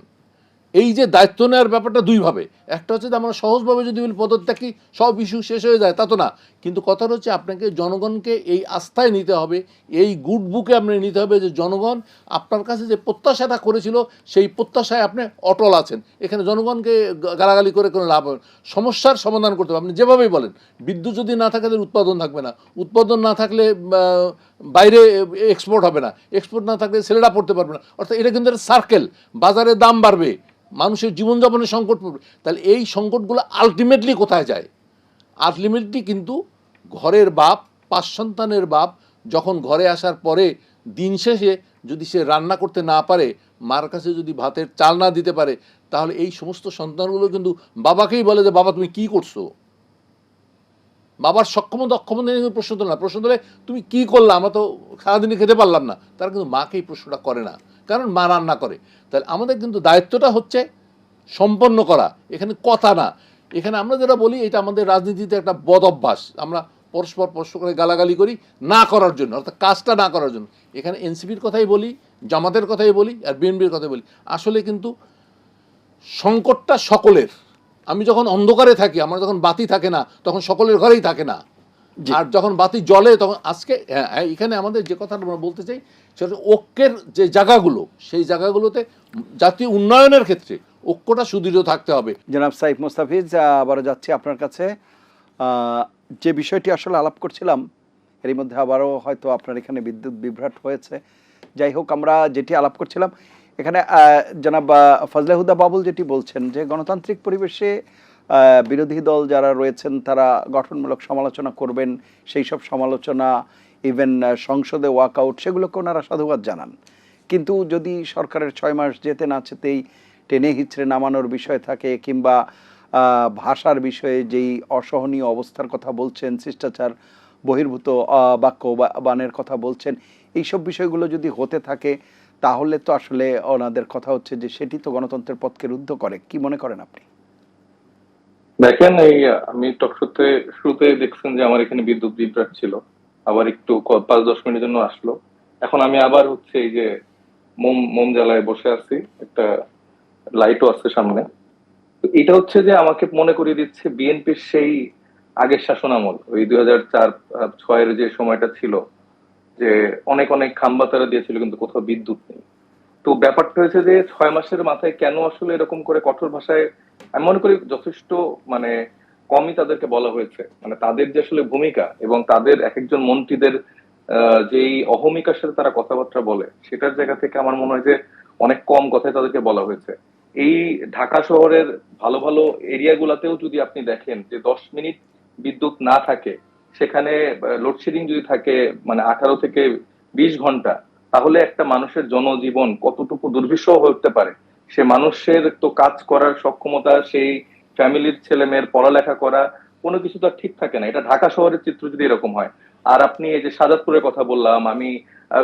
এই যে দায়িত্ব নেওয়ার ব্যাপারটা দুইভাবে, একটা হচ্ছে যে আমরা সহজভাবে যদি পদত্যাগী সব ইস্যু শেষ হয়ে যায়, তা তো না। কিন্তু কথাটা হচ্ছে আপনাকে জনগণকে এই আস্থায় নিতে হবে, এই গুড বুকে আপনি নিতে হবে যে জনগণ আপনার কাছে যে প্রত্যাশাটা করেছিল সেই প্রত্যাশায় আপনি অটল আছেন। এখানে জনগণকে গালাগালি করে কোনো লাভ হবে। সমস্যার সমাধান করতে হবে। আপনি যেভাবেই বলেন, বিদ্যুৎ যদি না থাকে তাহলে উৎপাদন থাকবে না, উৎপাদন না থাকলে বাইরে এক্সপোর্ট হবে না, এক্সপোর্ট না থাকলে ছেলেরা পড়তে পারবে না। অর্থাৎ এটা কিন্তু একটা সার্কেল, বাজারের দাম বাড়বে, মানুষের জীবনযাপনের সংকট পড়বে। তাহলে এই সংকটগুলো আলটিমেটলি কোথায় যায়? আলটিমেটলি কিন্তু ঘরের বাপ, 5 সন্তানের বাপ যখন ঘরে আসার পরে দিন শেষে যদি সে রান্না করতে না পারে, মার কাছে যদি ভাতের চাল না দিতে পারে, তাহলে এই সমস্ত সন্তানগুলো কিন্তু বাবাকেই বলে যে বাবা তুমি কি করছো। বাবার সক্ষমতা অক্ষমতা নিয়ে প্রশ্ন তোলে না, প্রশ্ন তোলে তুমি কি করলা, আমরা তো সারাদিনে খেতে পারলাম না। তারা কিন্তু মাকে এই প্রশ্নটা করে না, কারণ মা রান্না করে। তাহলে আমাদের কিন্তু দায়িত্বটা হচ্ছে সম্পন্ন করা, এখানে কথা না। এখানে আমরা যেটা বলি, এটা আমাদের রাজনীতিতে একটা বদ অভ্যাস, আমরা পরস্পর করে গালাগালি করি না করার জন্য, অর্থাৎ কাজটা না করার জন্য। এখানে এনসিপির কথাই বলি, জামাতের কথাই বলি, আর বিএনপির কথাই বলি। আসলে কিন্তু সংকটটা সকলের। আমি যখন অন্ধকারে থাকি, আমার যখন বাতি থাকে না, তখন সকলের ঘরেই থাকে না। আর যখন বাতি জ্বলে তখন আজকে এখানে আমাদের যে কথাটা আমরা বলতে চাই সেটা ঐক্যের যে জায়গাগুলো, সেই জায়গাগুলোতে জাতীয় উন্নয়নের ক্ষেত্রে ঐক্যটা সুদৃঢ় থাকতে হবে। জনাব সাইফ মোস্তাফিজ, আবারও যাচ্ছি আপনার কাছে। যে বিষয়টি আসলে আলাপ করছিলাম, এর মধ্যে আবারও হয়তো আপনার এখানে বিদ্যুৎ বিভ্রাট হয়েছে। যাই হোক, আমরা যেটি আলাপ করছিলাম এখানে, জনাব ফজলে হুদা বাবুল যেটি বলছেন যে গণতান্ত্রিক পরিবেশে বিরোধী দল যারা রয়েছেন তারা গঠনমূলক সমালোচনা করবেন, সেই সব সমালোচনা ইভেন সংসদে ওয়াকআউট, সেগুলোকে ওনারা সাধুবাদ জানান। কিন্তু যদি সরকারের 6 মাস যেতে না যেতেই টেনে হিচড়ে নামানোর বিষয় থাকে, কিংবা ভাষার বিষয়ে যেই অসহনীয় অবস্থার কথা বলছেন, শিষ্টাচার বহির্ভূত বাক্য বানের কথা বলছেন, এইসব বিষয়গুলো যদি হতে থাকে, তাহলে তো আসলে ওনাদের কথা হচ্ছে যে সেটি তো গণতন্ত্রের পথকে রুদ্ধ করে। কি মনে করেন আপনি? দেখেন, এই আমি শুরুতে দেখছেন যে আমার এখানে বিদ্যুৎ বিভ্রাট ছিল, আবার একটু 5-10 মিনিটের জন্য আসলো। এখন আমি আবার হচ্ছে এই যে মোম জ্বালায় বসে আছি, একটা লাইটও আছে সামনে। তো এটা হচ্ছে যে আমাকে মনে করিয়ে দিচ্ছে বিএনপির সেই আগের শাসনামল, ওই 2004-06 যে সময়টা ছিল, যে অনেক অনেক খাম্বা তারা দিয়েছিল কিন্তু কোথাও বিদ্যুৎ নেই। তো ব্যাপারটা হয়েছে যে 6 মাসের মাথায় কেন আসলে এরকম করে কঠোর ভাষায়, আমি মনে করি যথেষ্ট মানে কমই তাদেরকে বলা হয়েছে, মানে তাদের যে আসলে ভূমিকা এবং তাদের এক একজন মন্ত্রীদের যেই অহমিকার সাথে তারা কথাবার্তা বলে, সেটার জায়গা থেকে আমার মনে হয় যে অনেক কম কথাই তাদেরকে বলা হয়েছে। এই ঢাকা শহরের ভালো ভালো এরিয়া গুলাতেও যদি আপনি দেখেন যে 10 মিনিট বিদ্যুৎ না থাকে, সেখানে লোডশেডিং যদি থাকে মানে 18 থেকে 20 ঘন্টা, তাহলে একটা মানুষের জনজীবন কতটুকু দুর্বিষহ হয়ে উঠতে পারে। সে মানুষের তো কাজ করার সক্ষমতা, সেই ফ্যামিলির ছেলে মেয়ের পড়ালেখা করা, কোনো কিছু তো আর ঠিক থাকে না। এটা ঢাকা শহরের চিত্র যদি এরকম হয়। আর আপনি এই যে শাহজাদপুরের কথা বললাম আমি,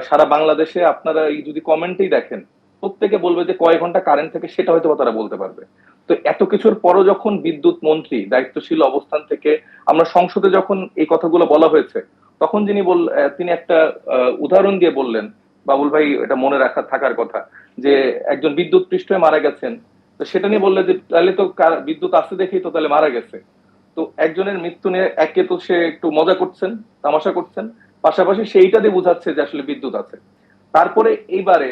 সারা বাংলাদেশে আপনারা এই যদি কমেন্টেই দেখেন, প্রত্যেকে বলবে যে কয় ঘন্টা কারেন্ট থাকে সেটা হয়তো তারা বলতে পারবে। তো এত কিছুর পরও যখন বিদ্যুৎ মন্ত্রী দায়িত্বশীল অবস্থান থেকে, আমরা সংসদে যখন এই কথাগুলো বলা হয়েছে, তখন তিনি একটা উদাহরণ দিয়ে বললেন, বাবুল ভাই এটা মনে রাখা থাকার কথা, যে একজন বিদ্যুৎ পৃষ্ঠ হয়ে মারা গেছেন, তো সেটা নিয়ে বললে যে তাহলে তো বিদ্যুৎ আছে দেখেই তো তাহলে মারা গেছে। তো একজনের মৃত্যু নিয়ে একে তো সে একটু মজা করছেন, তামাশা করছেন, পাশাপাশি সেইটা দিয়ে বোঝাচ্ছে যে আসলে বিদ্যুৎ আছে। তারপরে এইবারে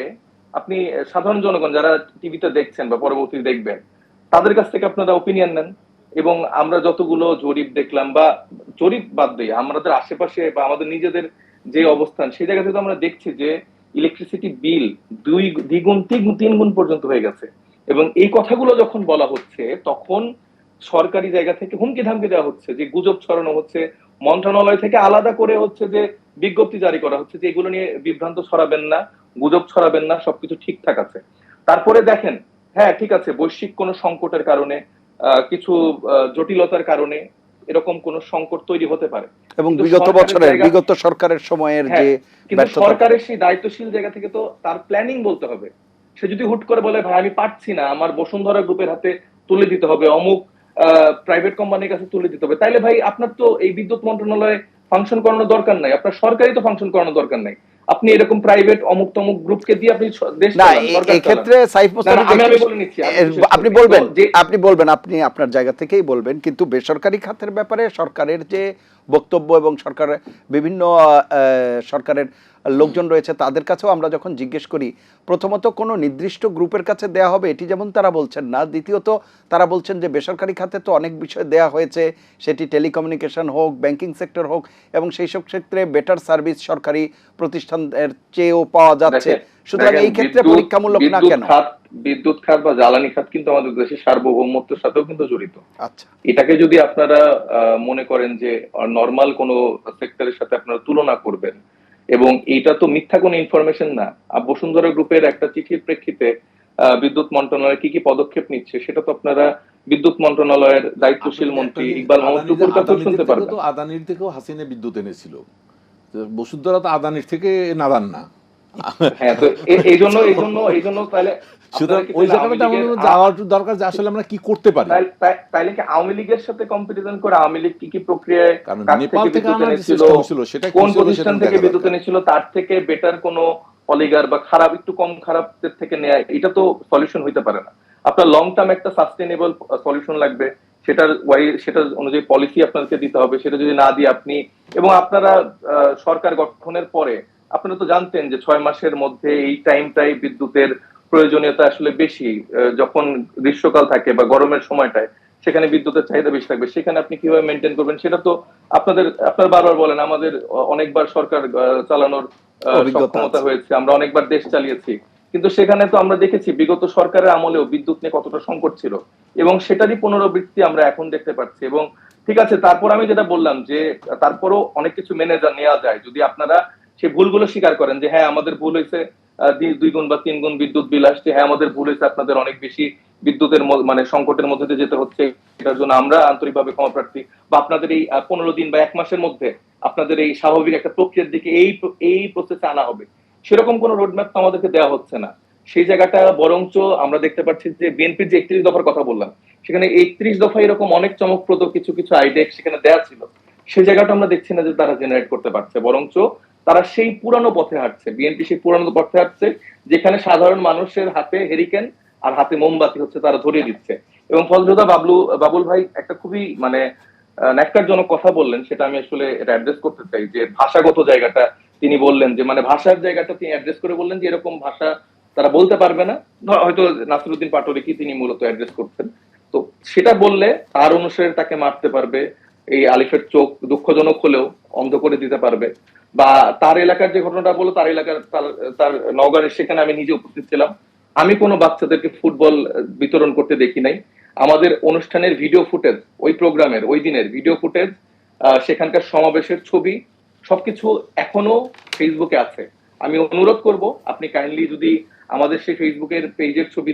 আপনি সাধারণ জনগণ যারা টিভিতে দেখছেন বা পরবর্তীতে দেখবেন, তাদের কাছ থেকে আপনারা ওপিনিয়ন নেন। এবং আমরা যতগুলো জরিপ দেখলাম, বা জরিপ বাদ দিয়ে আমাদের আশেপাশে বা আমাদের নিজেদের যে অবস্থান, সেই জায়গা থেকে আমরা দেখছি যে ইলেকট্রিসিটি বিল দ্বিগুণ তিন গুণ পর্যন্ত হয়ে গেছে। এবং এই কথাগুলো যখন বলা হচ্ছে, তখন সরকারি জায়গা থেকে হুমকি ধামকি দেওয়া হচ্ছে, যে গুজব ছড়ানো হচ্ছে, মন্ত্রণালয় থেকে আলাদা করে হচ্ছে যে বিজ্ঞপ্তি জারি করা হচ্ছে যে এগুলো নিয়ে বিভ্রান্ত ছড়াবেন না, গুজব ছড়াবেন না, সবকিছু ঠিকঠাক আছে। তারপরে দেখেন, হ্যাঁ ঠিক আছে, বৈশ্বিক কোনো সংকটের কারণে, কিছু জটিলতার কারণে এরকম কোন সংকট তৈরি হতে পারে, এবং কিন্তু বিগত সরকারের বছরের জায়গা, বিগত সরকারের সময়ের যে হ্যাঁ, কিন্তু ব্যর্থতা, সরকারের সেই দায়িত্বশীল জায়গা থেকে তো তার প্ল্যানিং বলতে হবে। সে যদি হুট করে বলে ভাই আমি পারছি না, আমার বসুন্ধরা গ্রুপের হাতে তুলে দিতে হবে, অমুক প্রাইভেট কোম্পানির কাছে তুলে দিতে হবে, তাইলে ভাই আপনার তো এই বিদ্যুৎ মন্ত্রণালয়ে ফাংশন করানোর দরকার নাই, আপনার সরকারি তো ফাংশন করানোর দরকার নাই। আপনি এরকম প্রাইভেট অমুক তমুক গ্রুপকে দিয়ে আপনি দেশ না চালান, সরকার এই চালান। ক্ষেত্রে সাইফ না, মুস্তাফিজ না, আমি বলে নিচ্ছি, আমি শেষ আপনি করছি। বলবেন, তো যে আপনি আপনার জায়গা থেকেই বলবেন, কিন্তু বেসরকারি খাতের ব্যাপারে সরকারের যে বক্তব্য এবং সরকারের বিভিন্ন সরকারের লোকজন রয়েছে তাদের কাছেও আমরা যখন জিজ্ঞেস করি, প্রথমত কোনো নির্দিষ্ট গ্রুপের কাছে দেয়া হবে এটি যেমন তারা বলছেন না, দ্বিতীয়ত তারা বলছেন যে বেসরকারি খাতে তো অনেক বিষয় দেয়া হয়েছে, সেটি টেলিকমিউনিকেশন হোক, ব্যাংকিং সেক্টর হোক, এবং সেই সব ক্ষেত্রে বেটার সার্ভিস সরকারি প্রতিষ্ঠানের চেয়েও পাওয়া যাচ্ছে। সুতরাং এই ক্ষেত্রে পরীক্ষামূলক না কেন? বিদ্যুৎ খাত বা জ্বালানি খাত কিন্তু আমাদের দেশের সার্বভৌমত্বের সাথেও কিন্তু জড়িত। আচ্ছা, এটাকে যদি আপনারা মনে করেন যে নর্মাল কোন সেক্টরের সাথে আপনারা তুলনা করবেন, এবং এটা তো মিথ্যা কোনো ইনফরমেশন না। বসুন্ধরা গ্রুপের একটা চিঠির প্রেক্ষিতে বিদ্যুৎ মন্ত্রণালয় কি কি পদক্ষেপ নিচ্ছে সেটা তো আপনারা বিদ্যুৎ মন্ত্রণালয়ের দায়িত্বশীল মন্ত্রী ইকবাল মাহমুদ টুকুর কাছেও শুনতে পারবেন। আদানির থেকেও হাসিনা বিদ্যুৎ এনেছিল, বসুন্ধরা তো আদানির থেকে নাদান না। হ্যাঁ, তো এই জন্য তাহলে সুতরাং ওই জায়গাটা যাওয়ার দরকার যে আসলে আমরা কি করতে পারি। তাইলে কি আওয়ামী লীগের সাথে কম্পিটিশন করে আওয়ামী লীগ কি কি প্রক্রিয়ায় নেপাল থেকে আনার যে ছিল, সিস্টেম ছিল সেটা কোন প্রতিষ্ঠান থেকে বিদ্যুৎ এনেছিল, তার থেকে বেটার কোন অলিগার বা খারাপ একটু কম খারাপদের থেকে নেয়া, এটা তো সলিউশন হইতে পারে না। আপনার লং টার্ম একটা সাস্টেনেবল সলিউশন লাগবে, সেটা অনুযায়ী পলিসি আপনাদেরকে দিতে হবে। সেটা যদি না দিয়ে আপনি, এবং আপনারা সরকার গঠনের পরে আপনারা তো জানতেন যে 6 মাসের মধ্যে এই টাইমটাই বিদ্যুতের প্রয়োজনীয়তা আসলে বেশি, যখন গ্রীষ্মকাল থাকে বা গরমের সময়টায় সেখানে বিদ্যুতের চাহিদা বেশি থাকবে, সেখানে আপনি কিভাবে মেনটেন করবেন সেটা তো আপনারা বারবার বলেন আমাদের অনেকবার সরকার চালানোর সক্ষমতা হয়েছে, আমরা অনেকবার দেশ চালিয়েছি, কিন্তু সেখানে তো আমরা দেখেছি বিগত সরকারের আমলেও বিদ্যুৎ নিয়ে কতটা সংকট ছিল, এবং সেটারই পুনরাবৃত্তি আমরা এখন দেখতে পাচ্ছি। এবং ঠিক আছে, তারপর আমি যেটা বললাম যে তারপরও অনেক কিছু মেনে নেওয়া যায় যদি আপনারা সেই ভুলগুলো স্বীকার করেন, যে হ্যাঁ আমাদের ভুল হয়েছে, 2 গুণ বা 3 গুণ বিদ্যুৎ বিল আসছে, হ্যাঁ আমাদের ভুল হয়েছে, আপনাদের অনেক বেশি বিদ্যুতের মানে সংকটের মধ্যে দিয়ে যেতে হচ্ছে, এটার জন্য আমরা আন্তরিকভাবে ক্ষমা প্রার্থী, বা আপনাদের এই 15 দিন বা 1 মাসের মধ্যে আপনাদের এই স্বাভাবিক একটা প্রক্রিয়ার দিকে এই প্রসেসে আনা হবে, সেরকম কোন রোডম্যাপ তো আমাদেরকে দেওয়া হচ্ছে না। সেই জায়গাটা বরঞ্চ আমরা দেখতে পাচ্ছি যে বিএনপির যে 31 দফার কথা বললাম, সেখানে 31 দফা এরকম অনেক চমকপ্রদ কিছু কিছু আইডিয়া সেখানে দেওয়া ছিল, সেই জায়গাটা আমরা দেখছি না যে তারা জেনারেট করতে পারছে, বরঞ্চ তারা সেই পুরানো পথে হাঁটছে। বিএনপি সেই পুরানো পথে হাঁটছে যেখানে সাধারণ মানুষের হাতে হেরিকেন আর হাতে মোমবাতি হচ্ছে তারা ধরিয়ে দিচ্ছে। এবং ফলযোদ্ধা বাবুল ভাই একটা খুবই মানে ন্যাক্কারজনক কথা বললেন, সেটা আমি আসলে এটা অ্যাড্রেস করতে চাই। যে ভাষাগত জায়গাটা তিনি বললেন, যে মানে ভাষার জায়গাটা তিনি অ্যাড্রেস করে বললেন যে এরকম ভাষা তারা বলতে পারবে না, হয়তো নাসিরউদ্দিন পাটোয়ারি তিনি মূলত অ্যাড্রেস করছেন। তো সেটা বললে তার অনুসারে তাকে মারতে পারবে, এই আলিফের চোখ দুঃখজনক হলেও অন্ধ করে দিতে পারবে। বা তার এলাকার যে ঘটনাটা বললো, তার এলাকার তার নওগাঁর, সেখানে আমি নিজে উপস্থিত ছিলাম। আমি কোনো বাচ্চাদেরকে ফুটবল বিতরণ করতে দেখি নাই। আমাদের অনুষ্ঠানের ভিডিও ফুটেজ, ওই প্রোগ্রামের ওই দিনের ভিডিও ফুটেজ, সেখানকার সমাবেশের ছবি, সবকিছু এখনো ফেসবুকে আছে। আমি অনুরোধ করব, আপনি কাইন্ডলি যদি আমাদের সেই ফেসবুকের পেজের ছবি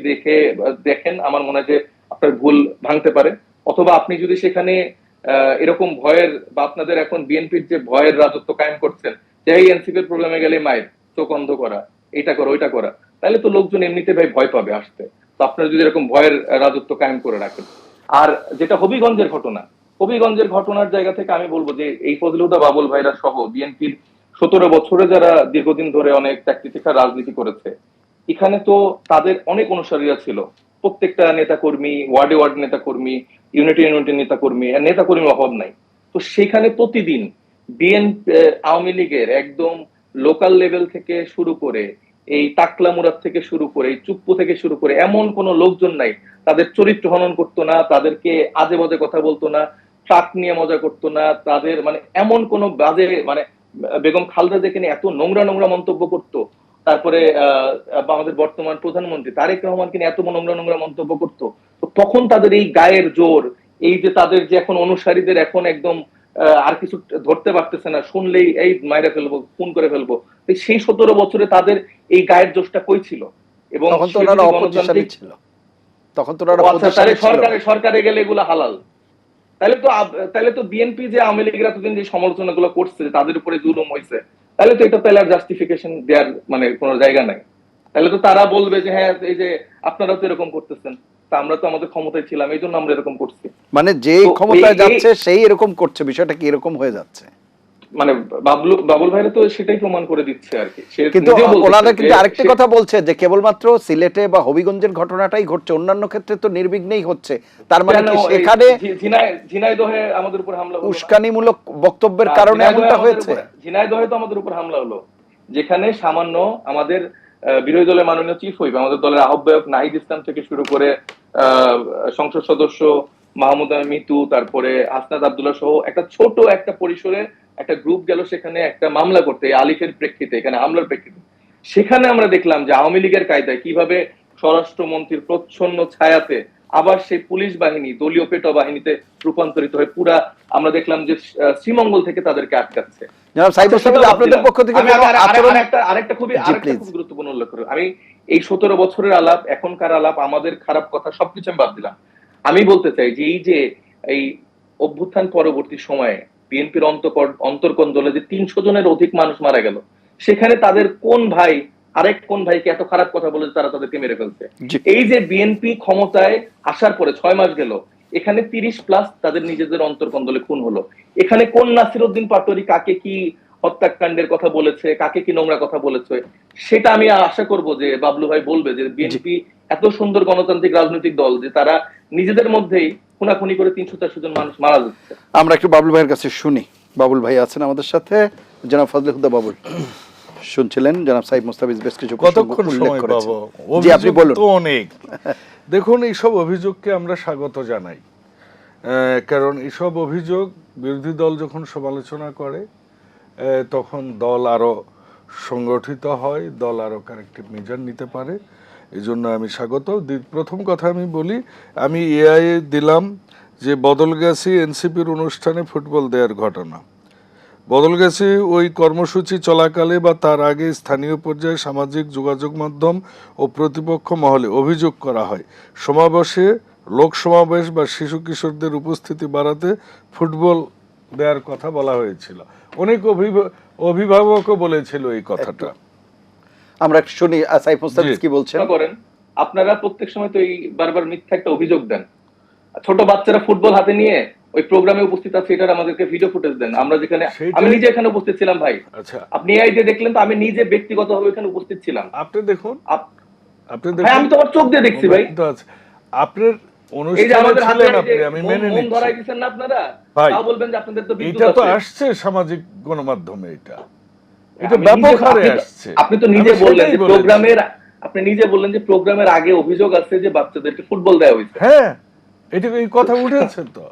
দেখেন, আমার মনে হয় যে আপনার ভুল ভাঙতে পারে। অথবা আপনি যদি সেখানে এরকম ভয়ের, বা আপনাদের এখন বিএনপির যে ভয়ের রাজত্ব কায়েম করছেন, যে এই এনসিপির প্রোগ্রামে গেলে মায়ের চোখ অন্ধ করা, এটা করা ওইটা করা, তাহলে তো লোকজন এমনিতে ভাই ভয় পাবে আসতে। তো আপনারা যদি এরকম ভয়ের রাজত্ব কায়েম করে রাখেন। আর যেটা হবিগঞ্জের ঘটনা, হবিগঞ্জের ঘটনার জায়গা থেকে আমি বলবো যে এই ফজলুদ্দা বাবুল ভাইরা সহ বিএনপির 17 বছরে যারা দীর্ঘদিন ধরে অনেক চাকরি শিক্ষার রাজনীতি করেছে, এখানে তো তাদের অনেক অনুসারীরা ছিল। প্রত্যেকটা নেতাকর্মী, ওয়ার্ডে ওয়ার্ড নেতাকর্মী, ইউনিটি ইউনিটি নেতাকর্মী, নেতাকর্মীর অভাব নাই। তো সেখানে প্রতিদিন বিএনপি, আওয়ামী লীগের একদম লোকাল লেভেল থেকে শুরু করে, এই টাকলা মুরাদ থেকে শুরু করে, এই চুপ্পু থেকে শুরু করে, এমন কোন লোকজন নাই তাদের চরিত্র হনন করতো না, তাদেরকে আজে বাজে কথা বলতো না, ট্রাক নিয়ে মজা করতো না, তাদের মানে এমন কোন বাজে, মানে বেগম খালেদা জিয়াকে নিয়ে এত নোংরা নোংরা মন্তব্য করতো, তারপরে আমাদের বর্তমান প্রধানমন্ত্রী তারেক রহমানকে নিয়ে এত নোংরা নোংরা মন্তব্য করতো। তো তখন তাদের এই গায়ের জোর, এই যে তাদের যে এখন অনুসারীদের এখন একদম আর কিছু ধরতে পারতেছে না, শুনলেই এই মাইরা ফেলবো, খুন করে ফেলবো, সেই 17 বছরে তাদের এই গায়ের জোশটা কই ছিল? এবং তখন তো ওনারা অপোজিশনে ছিল, তখন তো ওনারা সরকারে গেলে এগুলো হালাল। তাহলে তো বিএনপি যে আওয়ামী লীগের এতদিন যে সমালোচনা গুলো করছে, তাদের উপরে জুলুম হয়েছে, তাহলে তো এটা তাহলে আর জাস্টিফিকেশন দেওয়ার মানে কোনো জায়গা নাই। তাহলে তো তারা বলবে যে হ্যাঁ, এই যে আপনারা তো এরকম করতেছেন, তা আমরা তো আমাদের ক্ষমতায় ছিলাম, এই জন্য আমরা এরকম করছি। মানে যে ক্ষমতায় যাচ্ছে সেই এরকম করছে, বিষয়টা কি এরকম হয়ে যাচ্ছে? মানে বাবুল ভাইরা তো সেটাই প্রমাণ করে দিচ্ছে আর কি। কিন্তু ওনারা কিন্তু আরেকটা কথা বলছে যে কেবলমাত্র সিলেটে বা হবিগঞ্জের ঘটনাটাই ঘটছে, অন্যান্য ক্ষেত্রে তো নির্বিঘ্নেই হচ্ছে। তার মানে কি সেখানে ঝিনাইদহে আমাদের উপর হামলা, উস্কানিমূলক বক্তব্যের কারণে এমনটা হয়েছে? ঝিনাইদহে তো আমাদের উপর হামলা হলো, যেখানে সামান্য আমাদের বিরোধী দলের মাননীয় চিফ হুইপ, আমাদের দলের আহ্বায়ক নাহিদ ইসলাম থেকে শুরু করে সংসদ সদস্য মাহমুদ মিতু, তারপরে আসনাদ আব্দুল্লাহ সহ একটা ছোট একটা পরিসরে একটা গ্রুপ গেল সেখানে একটা মামলা করতে, আলিফের প্রেক্ষিতে, এখানে হামলার প্রেক্ষিতে। সেখানে আমরা দেখলাম যে আওয়ামী লীগের কায়দায় কিভাবে স্বরাষ্ট্রমন্ত্রীর প্রচ্ছন্ন ছায়াতে আবার সেই পুলিশ বাহিনী দলীয় পেটো বাহিনীতে রূপান্তরিত হয়ে পুরা আমরা দেখলাম যে শ্রীমঙ্গল থেকে তাদেরকে আটকাচ্ছে। আপনাদের পক্ষ থেকে আরেকটা খুবই গুরুত্বপূর্ণ উল্লেখ করি আমি, এই 17 বছরের আলাপ, এখনকার আলাপ, আমাদের খারাপ কথা সবকিছু আমি বাদ দিলাম। আমি বলতে চাই যে এই অভ্যুত্থান পরবর্তী সময়ে বিএনপির অন্তর্কন দলে যে 300 জনের অধিক মানুষ মারা গেল, সেখানে তাদের কোন ভাই আরেক কোন ভাইকে এত খারাপ কথা বলে তারা তাদেরকে মেরে ফেলছে? এই যে বিএনপি ক্ষমতায় আসার পরে 6 মাস গেল, এখানে 30+ তাদের নিজেদের অন্তর্কন দলে খুন হলো। এখানে কোন নাসিরউদ্দিন পাটোয়ারি কাকে কি হত্যাকাণ্ডের কথা বলেছে, কাকে কি নোংরা কথা বলেছে, সেটা আমি আশা করব যে বাবলু ভাই বলবে যে বিএনপি এত সুন্দর গণতান্ত্রিক রাজনৈতিক দল যে তারা নিজেদের মধ্যেই খুনাখুনি করে 300-400 জন মানুষ মারা যাচ্ছে। আমরা একটু বাবলু ভাইয়ের কাছে শুনি। বাবুল ভাই আছেন আমাদের সাথে, জনাব ফজলুদ্দা বাবুল শুনছিলেন, জনাব সাইদ মুস্তাফিজ বেশ কিছু কতক্ষণ সময় পাবো? জি আপনি বলুন। তো অনেক। দেখুন, এইসব অভিযোগকে আমরা স্বাগত জানাই, কারণ এইসব অভিযোগ বিরোধী দল যখন সমালোচনা করে তখন দল আরো সংগঠিত হয়, দল আরো কারেক্টিভ মেজার নিতে পারে, এই জন্য আমি স্বাগত। প্রথম কথা আমি বলি, আমি এআই দিলাম যে বদলগাছি এনসিপির অনুষ্ঠানে ফুটবল দেওয়ার ঘটনা। বদলগাছি ওই কর্মসূচি চলাকালে বা তার আগে স্থানীয় পর্যায়ে সামাজিক যোগাযোগ মাধ্যম ও প্রতিপক্ষ মহলে অভিযোগ করা হয় সমাবেশে লোক সমাবেশ বা শিশু কিশোরদের উপস্থিতি বাড়াতে ফুটবল দেওয়ার কথা বলা হয়েছিল। অনেক অভিভাবকও বলেছিল এই কথাটা। আমরা একটু শুনি সাইফ মুস্তাফিজ কি বলছেন। আপনারা প্রত্যেক সময় তো এই বারবার মিথ্যা একটা অভিযোগ দেন। ছোট বাচ্চারা ফুটবল হাতে নিয়ে ওই প্রোগ্রামে উপস্থিত আছে, এটার আমাদেরকে ভিডিও ফুটেজ দেন। আমরা যেখানে, আমি নিজে এখানে উপস্থিত ছিলাম ভাই। আচ্ছা, আপনি এই যে দেখলেন, তো আমি নিজে ব্যক্তিগতভাবে এখানে উপস্থিত ছিলাম। আপনি দেখুন, আমি তো আমার চোখ দিয়ে দেখছি ভাই। আপনার এই যে অনুষ্ঠানে আমাদের হাতে ছিলেন এই যে আপনি, আমি মেনে মোম ধরাই নিচ্ছি। দিচ্ছেন না আপনারা, ভাই, তাও বলবেন যে আপনাদের তো বিদ্যুৎ এটা তো আছে। আসছে সামাজিক গণমাধ্যমে, এটা আমি ব্যাপক নিজে- হারে আপনি তো- আসছে। আপনি তো আমি নিজে বললেন সেটাই যে বলেছি। প্রোগ্রামের, আপনি নিজে বললেন যে প্রোগ্রামের আগে অভিযোগ আছে যে বাচ্চাদেরকে ফুটবল দেওয়া হয়েছে। হ্যাঁ, এটা এই কথা উঠেছে তো।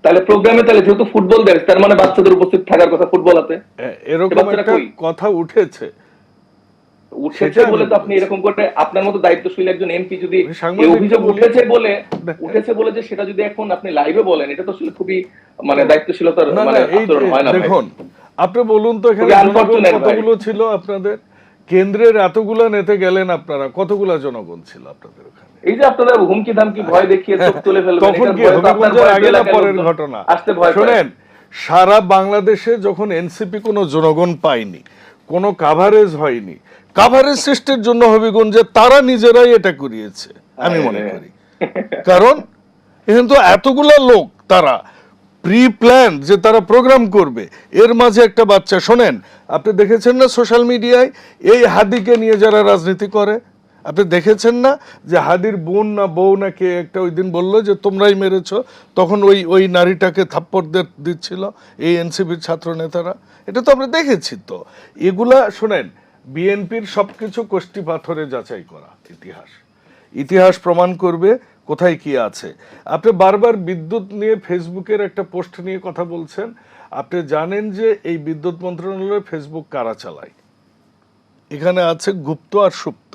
তাহলে প্রোগ্রামে তাহলে যেহেতু ফুটবল দেওয়া হয়েছে, তার মানে বাচ্চাদের উপস্থিত থাকার কথা ফুটবল আছে। এরকম বাচ্চারা একটা কই? কথা উঠেছে। উঠেছে সেটা আমি বলে তো আপনি বলেছি। এরকম করে আপনার মতো দায়িত্বশীল একজন এমপি যদি আমি এই সাংবাদিককে অভিযোগ বলি। উঠেছে বলে যে সেটা যদি এখন আপনি লাইভে বলেন, এটা তো আসলে খুবই মানে দায়িত্বশীলতার না মানে না, এই আচরণ হয় না ভাই। দেখুন, আপনি বলুন তো এখানে খুবই জনগণ unfortunate ভাই। কতগুলো ছিল আপনাদের? কেন্দ্রের এতগুলা নেতে গেলেন আপনারা, কতগুলা জনগণ ছিল আপনাদের ওখানে? এই যে আপনারা হুমকি ধামকি ভয় দেখিয়ে চোখ তুলে ফেলবেন, তখন এটার কি ভয়ে তো আপনার হবিগঞ্জের ভয়ে আগে না এলাকার পরের লোকজন ঘটনা? আসতে ভয় পায়। শোনেন, সারা বাংলাদেশে যখন এনসিপি কোনো জনগণ পায়নি, কোনো কাভারেজ হয়নি, কাভারেজ সৃষ্টির জন্য হবিগঞ্জে তারা নিজেরাই এটা করিয়েছে আমি মনে করি। কারণ এখানে তো এতগুলা লোক, তারা প্রি প্ল্যান যে তারা প্রোগ্রাম করবে, এর মাঝে একটা বাচ্চা, শোনেন, আপনি দেখেছেন না সোশ্যাল মিডিয়ায় এই হাদিকে নিয়ে যারা রাজনীতি করে, আপনি দেখেছেন না যে হাদির বোন না বউ না কে একটা ওই দিন বললো যে তোমরাই মেরেছ, তখন ওই নারীটাকে থাপ্পড় দিচ্ছিল এই এনসিপির ছাত্র নেতারা। এটা তো আমরা দেখেছি। তো এগুলা শোনেন, বিএনপির সবকিছু কোষ্ঠী পাথরে যাচাই করা ইতিহাস প্রমাণ করবে কোথায় কি আছে। আপনি বারবার বিদ্যুৎ নিয়ে ফেসবুকের একটা পোস্ট নিয়ে কথা বলছেন। আপনি জানেন যে এই বিদ্যুৎ মন্ত্রণালয়ে ফেসবুক কারা চালায়? এখানে আছে গুপ্ত আর সুপ্ত।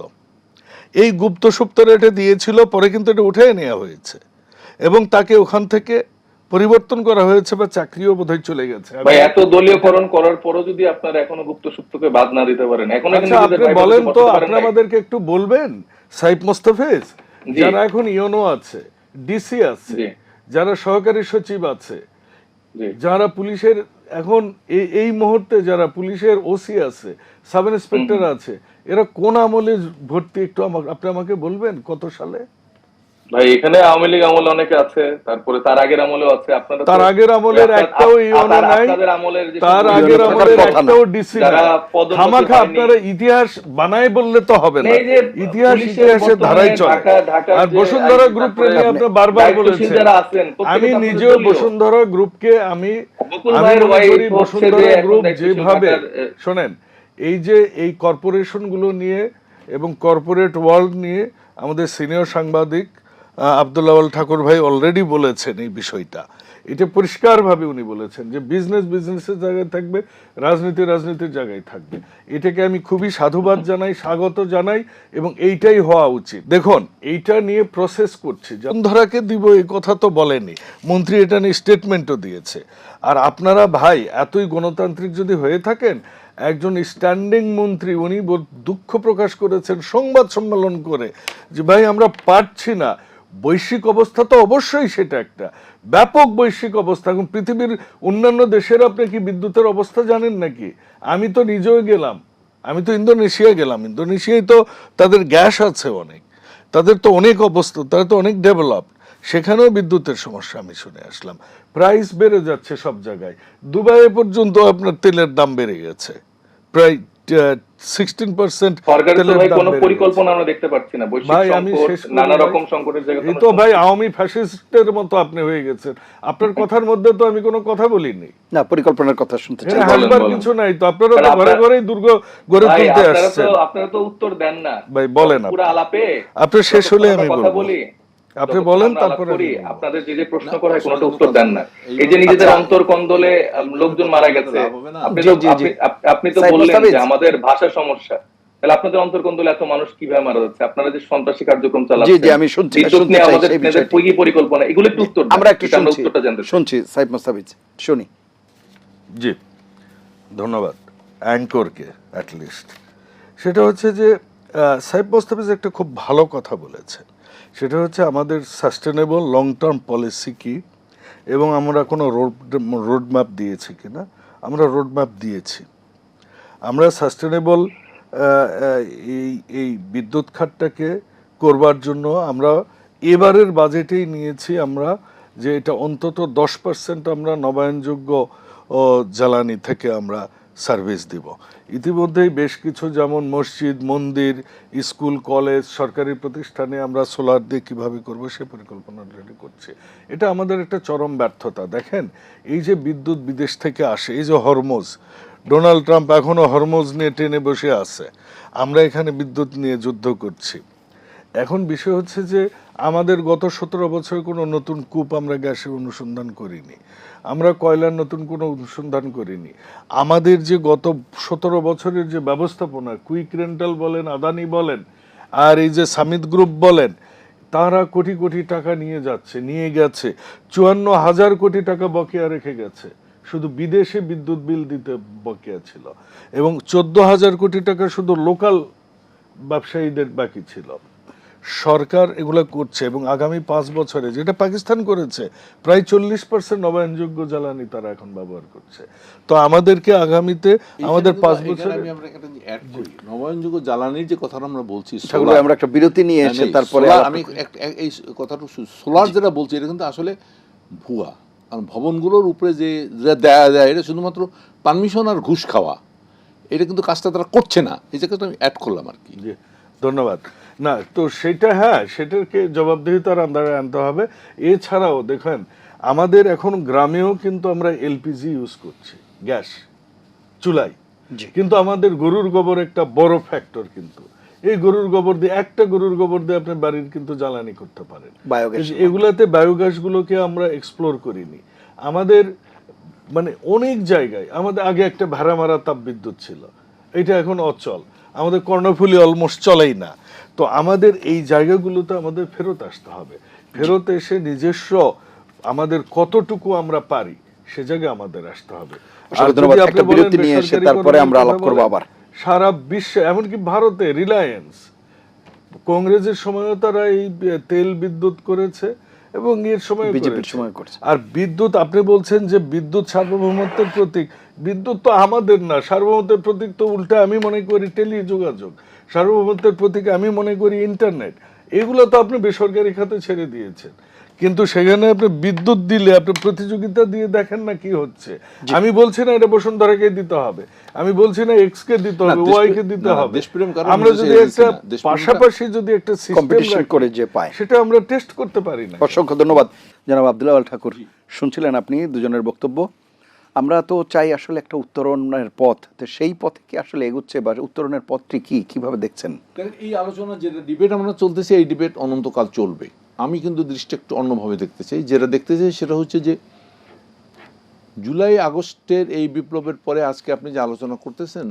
এই গুপ্ত সুপ্ত রেটে দিয়েছিল, পরে কিন্তু এটা উঠে নেওয়া হয়েছে এবং তাকে ওখান থেকে পরিবর্তন করা হয়েছে, বা চাকরিও বোধহয় চলে গেছে। ভাই এত দলীয়করণ করার পরও যদি আপনারা এখনো গুপ্ত সুপ্তকে বাদ না দিতে পারেন, এখন আচ্ছা, আপনি বলেন তো, আপনি আমাদেরকে একটু বলবেন, সাইফ মোস্তাফেজ যারা এখন ইওনো আছে, ডিসি আছে, যারা সহকারী সচিব আছে, যারা পুলিশের এখন এই মুহূর্তে যারা পুলিশের ওসি আছে, সাব ইন্সপেক্টর আছে, এরা কোন আমলে ভর্তি একটু আপনি আমাকে বলবেন, কত সালে? ভাই এখানে আওয়ামী লীগ আমলে অনেকে আছে, তারপরে তার আগের আমলেও আছে। আপনারা তার আগের আমলের একটাও ইওনো নাই, তার আগের আমলের একটাও ডিসি নাই। খামাখা আপনারা ইতিহাস বানায় বললে তো হবে না, ইতিহাসের ধারাই চলে। আর বসুন্ধরা গ্রুপ নিয়ে আপনি বারবার বলেছেন, আমি নিজেও বসুন্ধরা গ্রুপকে আমি বসুন্ধরা গ্রুপ যেভাবে, শোনেন, এই যে এই কর্পোরেশন গুলো নিয়ে এবং কর্পোরেট ওয়ার্ল্ড নিয়ে আমাদের সিনিয়র সাংবাদিক আব্দুল্লাহ ঠাকুর ভাই অলরেডি বলেছেন এই বিষয়টা। এটা পরিষ্কারভাবে উনি বলেছেন যে বিজনেসের জায়গায় থাকবে, রাজনীতির জায়গায় থাকবে। এটাকে আমি খুবই সাধুবাদ জানাই, স্বাগত জানাই, এবং এইটাই হওয়া উচিত। দেখুন, এইটা নিয়ে প্রসেস করছি, বসুন্ধরাকে দিব এই কথা তো বলেনি মন্ত্রী, এটা নিয়ে স্টেটমেন্টও দিয়েছে। আর আপনারা ভাই এতই গণতান্ত্রিক যদি হয়ে থাকেন, একজন স্ট্যান্ডিং মন্ত্রী উনি দুঃখ প্রকাশ করেছেন সংবাদ সম্মেলন করে যে ভাই আমরা পারছি না। বৈশ্বিক অবস্থা তো অবশ্যই সেটা একটা ব্যাপক বৈশ্বিক অবস্থা। এখন পৃথিবীর অন্যান্য দেশের আপনি কি বিদ্যুতের অবস্থা জানেন নাকি? আমি তো নিজেও গেলাম, আমি তো ইন্দোনেশিয়া গেলাম, ইন্দোনেশিয়ায় তো তাদের গ্যাস আছে অনেক, তাদের তো অনেক অবস্থা, তারা তো অনেক ডেভেলপ, সেখানেও বিদ্যুতের সমস্যা আমি শুনে আসলাম। প্রাইস বেড়ে যাচ্ছে সব জায়গায়, দুবাই পর্যন্ত আপনার তেলের দাম বেড়ে গেছে, প্রায় 16% তেলের দাম কোনো পরিকল্পনা আমরা দেখতে পাচ্ছি না। ভাই আমি শেষ নানা রকম সংকটের জায়গায় এই তো ভাই আওয়ামী ফ্যাসিস্টের মতো আপনি হয়ে গেছেন। আপনার কথার মধ্যে তো আমি কোনো কথা বলিনি, না পরিকল্পনার কথা শুনতে চাই। হাসবার কিছু নাই তো, আপনারা তো ঘরে ঘরেই দুর্গ গড়ে তুলতে আসছেন। আপনারা তো উত্তর দেন না ভাই বলেন, পুরো আলাপে আপনি শেষ হলে আমি কথা বলবো, বলি, আপনি বলেন, তারপরে আপনাদের যে প্রশ্ন করা হয় কোনোটা উত্তর দেন না। এই যে নিজেদের অন্তর কন্দলে লোকজন মারা গেছে, আপনি তো বললেন যে আমাদের ভাষা সমস্যা, তাহলে আপনাদের অন্তর কন্দলে এত মানুষ কিভাবে মারা যাচ্ছে? আপনারা যে সন্ত্রাসী কার্যক্রম চালাচ্ছেন, জি আমি শুনছি, আমাদের পরিকল্পনা, এগুলো একটু উত্তর আমরা একটু উত্তরটা জানতে শুনছি। সাইফ মোস্তাফিজ শুনি। জি ধন্যবাদ অ্যাঙ্করকে অ্যাটলিস্ট। সেটা হচ্ছে যে সাইফ মোস্তাফিজ একটা খুব ভালো কথা বলেছেন, সেটা হচ্ছে আমাদের সাস্টেনেবল লং টার্ম পলিসি কি, এবং আমরা কোনো রোড ম্যাপ দিয়েছি কিনা। আমরা রোড ম্যাপ দিয়েছি। আমরা সাস্টেনেবল এই বিদ্যুৎ খাতটাকে করবার জন্য আমরা এবারের বাজেটেই নিয়েছি আমরা যে এটা অন্তত 10% আমরা নবায়নযোগ্য জ্বালানি থেকে আমরা সার্ভিস দিব। ইতিমধ্যেই বেশ কিছু যেমন মসজিদ, মন্দির, স্কুল, কলেজ, সরকারি প্রতিষ্ঠানে আমরা সোলার দিয়ে কীভাবে করবো সে পরিকল্পনা রেডি করছি। এটা আমাদের একটা চরম ব্যর্থতা। দেখেন, এই যে বিদ্যুৎ বিদেশ থেকে আসে, এই যে হরমোজ, ডোনাল্ড ট্রাম্প এখনও হরমোজ নিয়ে টেনে বসে আছে, আমরা এখানে বিদ্যুৎ নিয়ে যুদ্ধ করছি। এখন বিষয় হচ্ছে যে আমাদের গত 17 বছরে কোনো নতুন কূপ আমরা গ্যাসে অনুসন্ধান করিনি, আমরা কয়লার নতুন কোনো অনুসন্ধান করিনি। আমাদের যে গত 17 বছরের যে ব্যবস্থাপনা, কুইক রেন্টাল বলেন, আদানি বলেন, আর এই যে সামিত গ্রুপ বলেন, তারা কোটি কোটি টাকা নিয়ে যাচ্ছে, নিয়ে গেছে। 54,000 কোটি টাকা বকেয়া রেখে গেছে, শুধু বিদেশে বিদ্যুৎ বিল দিতে বকেয়া ছিল, এবং 14,000 কোটি টাকা শুধু লোকাল ব্যবসায়ীদের বাকি ছিল। সরকার এগুলো করছে, এবং আগামী 5 বছরে, যেটা পাকিস্তান করেছে, প্রায় 40% নবায়নযোগ্য জ্বালানি তারা এখন ব্যবহার করছে। তো আমাদেরকে আগামীতে আমাদের 5 বছরে নবায়নযোগ্য জ্বালানির যে কথাটা আমরা বলছি, আমরা একটা বিরতি নিয়ে এসে তারপরে আমি এই কথাটা, সোলার যেটা বলছি এটা কিন্তু আসলে ভুয়া। কারণ ভবনগুলোর উপরে যে দেয়া যায় এটা শুধুমাত্র পারমিশন আর ঘুষ খাওয়া, এটা কিন্তু কাজটা তারা করছে না। এই জায়গাটা আমি অ্যাড করলাম আর কি। ধন্যবাদ। না তো সেটা, হ্যাঁ, সেটাকে জবাবদিহিতার আন্দারে আনতে হবে। এছাড়াও দেখেন, আমাদের এখন গ্রামেও কিন্তু আমরা এলপিজি ইউজ করছি, গ্যাস চুলাই, কিন্তু আমাদের গরুর গোবর একটা বড় ফ্যাক্টর। কিন্তু এই গরুর গোবর দিয়ে, একটা গরুর গোবর দিয়ে আপনি বাড়ির কিন্তু জ্বালানি করতে পারেন। এগুলাতে বায়োগ্যাসগুলোকে আমরা এক্সপ্লোর করিনি। আমাদের মানে অনেক জায়গায় আমাদের আগে একটা ভাড়া মারা তাপ বিদ্যুৎ ছিল, এটা এখন অচল। আমাদের কর্ণফুলী অলমোস্ট চলেই না। তো আমাদের এই জায়গাগুলোতে আমাদের ফেরত আসতে হবে। ফেরত এসে নিজস্ব আমাদের কতটুকু আমরা পারি সে জায়গায় আমাদের আসতে হবে। তারপরে আমরা আলাপ করব আবার। সারা বিশ্বে, এমনকি ভারতে রিলায়েন্স, কংগ্রেসের সময়ও তারা এই তেল বিদ্যুৎ করেছে, এবং এর সময় করেছে। আর বিদ্যুৎ, আপনি বলছেন যে বিদ্যুৎ সার্বভৌমত্বের প্রতীক, বিদ্যুৎ তো আমাদের না। সার্বভৌমত্বের প্রতীক তো উল্টা আমি মনে করি টেলি যোগাযোগ, সার্বভৌমত্বের প্রতীক আমি মনে করি ইন্টারনেট। এগুলো তো আপনি বেসরকারি খাতে ছেড়ে দিয়েছেন, কিন্তু সেখানে আপনি বিদ্যুৎ দিলে আপনি প্রতিযোগিতা দিয়ে দেখেন না কি হচ্ছে। আমি বলছি না এটা বসুন্ধরাকে দিতে হবে, আমি বলছি না এক্স কে দিতে হবে, ওয়াই কে দিতে হবে। আমরা যদি একটা পাশাপাশি যদি একটা সিস্টেম করে যে পায়, সেটা আমরা টেস্ট করতে পারি না। অসংখ্য ধন্যবাদ জনাব আব্দুল আওয়াল ঠাকুর। শুনছিলেন আপনি দুজনের বক্তব্য। আমরা তো চাই আসলে একটা উত্তরণের পথ, তো সেই পথে কি আসলে এগুচ্ছে, বা উত্তরণের পথটি কি, কিভাবে দেখছেন? এই আলোচনা, যেটা ডিবেট আমরা চলতেছে, এই ডিবেট অনন্তকাল চলবে। আমি কিন্তু দৃষ্টি একটু অন্যভাবে দেখতে চাই। যেটা দেখতে চাই সেটা হচ্ছে যে জুলাই আগস্টের এই বিপ্লবের পরে আজকে আপনি যে আলোচনা করতেছেন,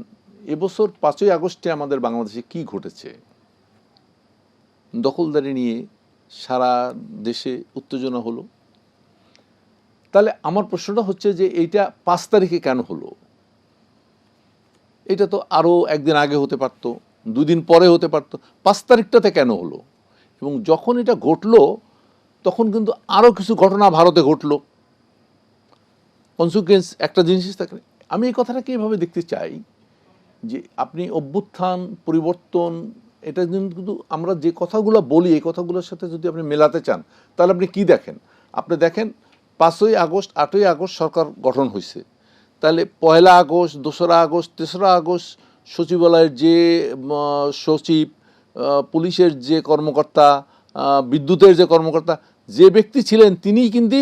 এবছর 5ই আগস্টে আমাদের বাংলাদেশে কি ঘটেছে, দখলদারি নিয়ে সারা দেশে উত্তেজনা হলো। তাহলে আমার প্রশ্নটা হচ্ছে যে এইটা 5 তারিখে কেন হলো? এটা তো আরও একদিন আগে হতে পারতো, 2 দিন পরে হতে পারতো, 5 তারিখটাতে কেন হলো? এবং যখন এটা ঘটলো তখন কিন্তু আরও কিছু ঘটনা ভারতে ঘটলো, কনসিকুয়েন্স একটা জিনিস থাকে। আমি এই কথাটাকে এভাবে দেখতে চাই যে আপনি অভ্যুত্থান, পরিবর্তন, এটা কিন্তু আমরা যে কথাগুলো বলি, এই কথাগুলোর সাথে যদি আপনি মেলাতে চান, তাহলে আপনি কি দেখেন? আপনি দেখেন 5ই আগস্ট, 8ই আগস্ট সরকার গঠন হয়েছে। তাহলে 1লা আগস্ট, 2রা আগস্ট, 3রা আগস্ট সচিবালয়ের যে সচিব, পুলিশের যে কর্মকর্তা, বিদ্যুতের যে কর্মকর্তা, যে ব্যক্তি ছিলেন তিনিই কিন্তু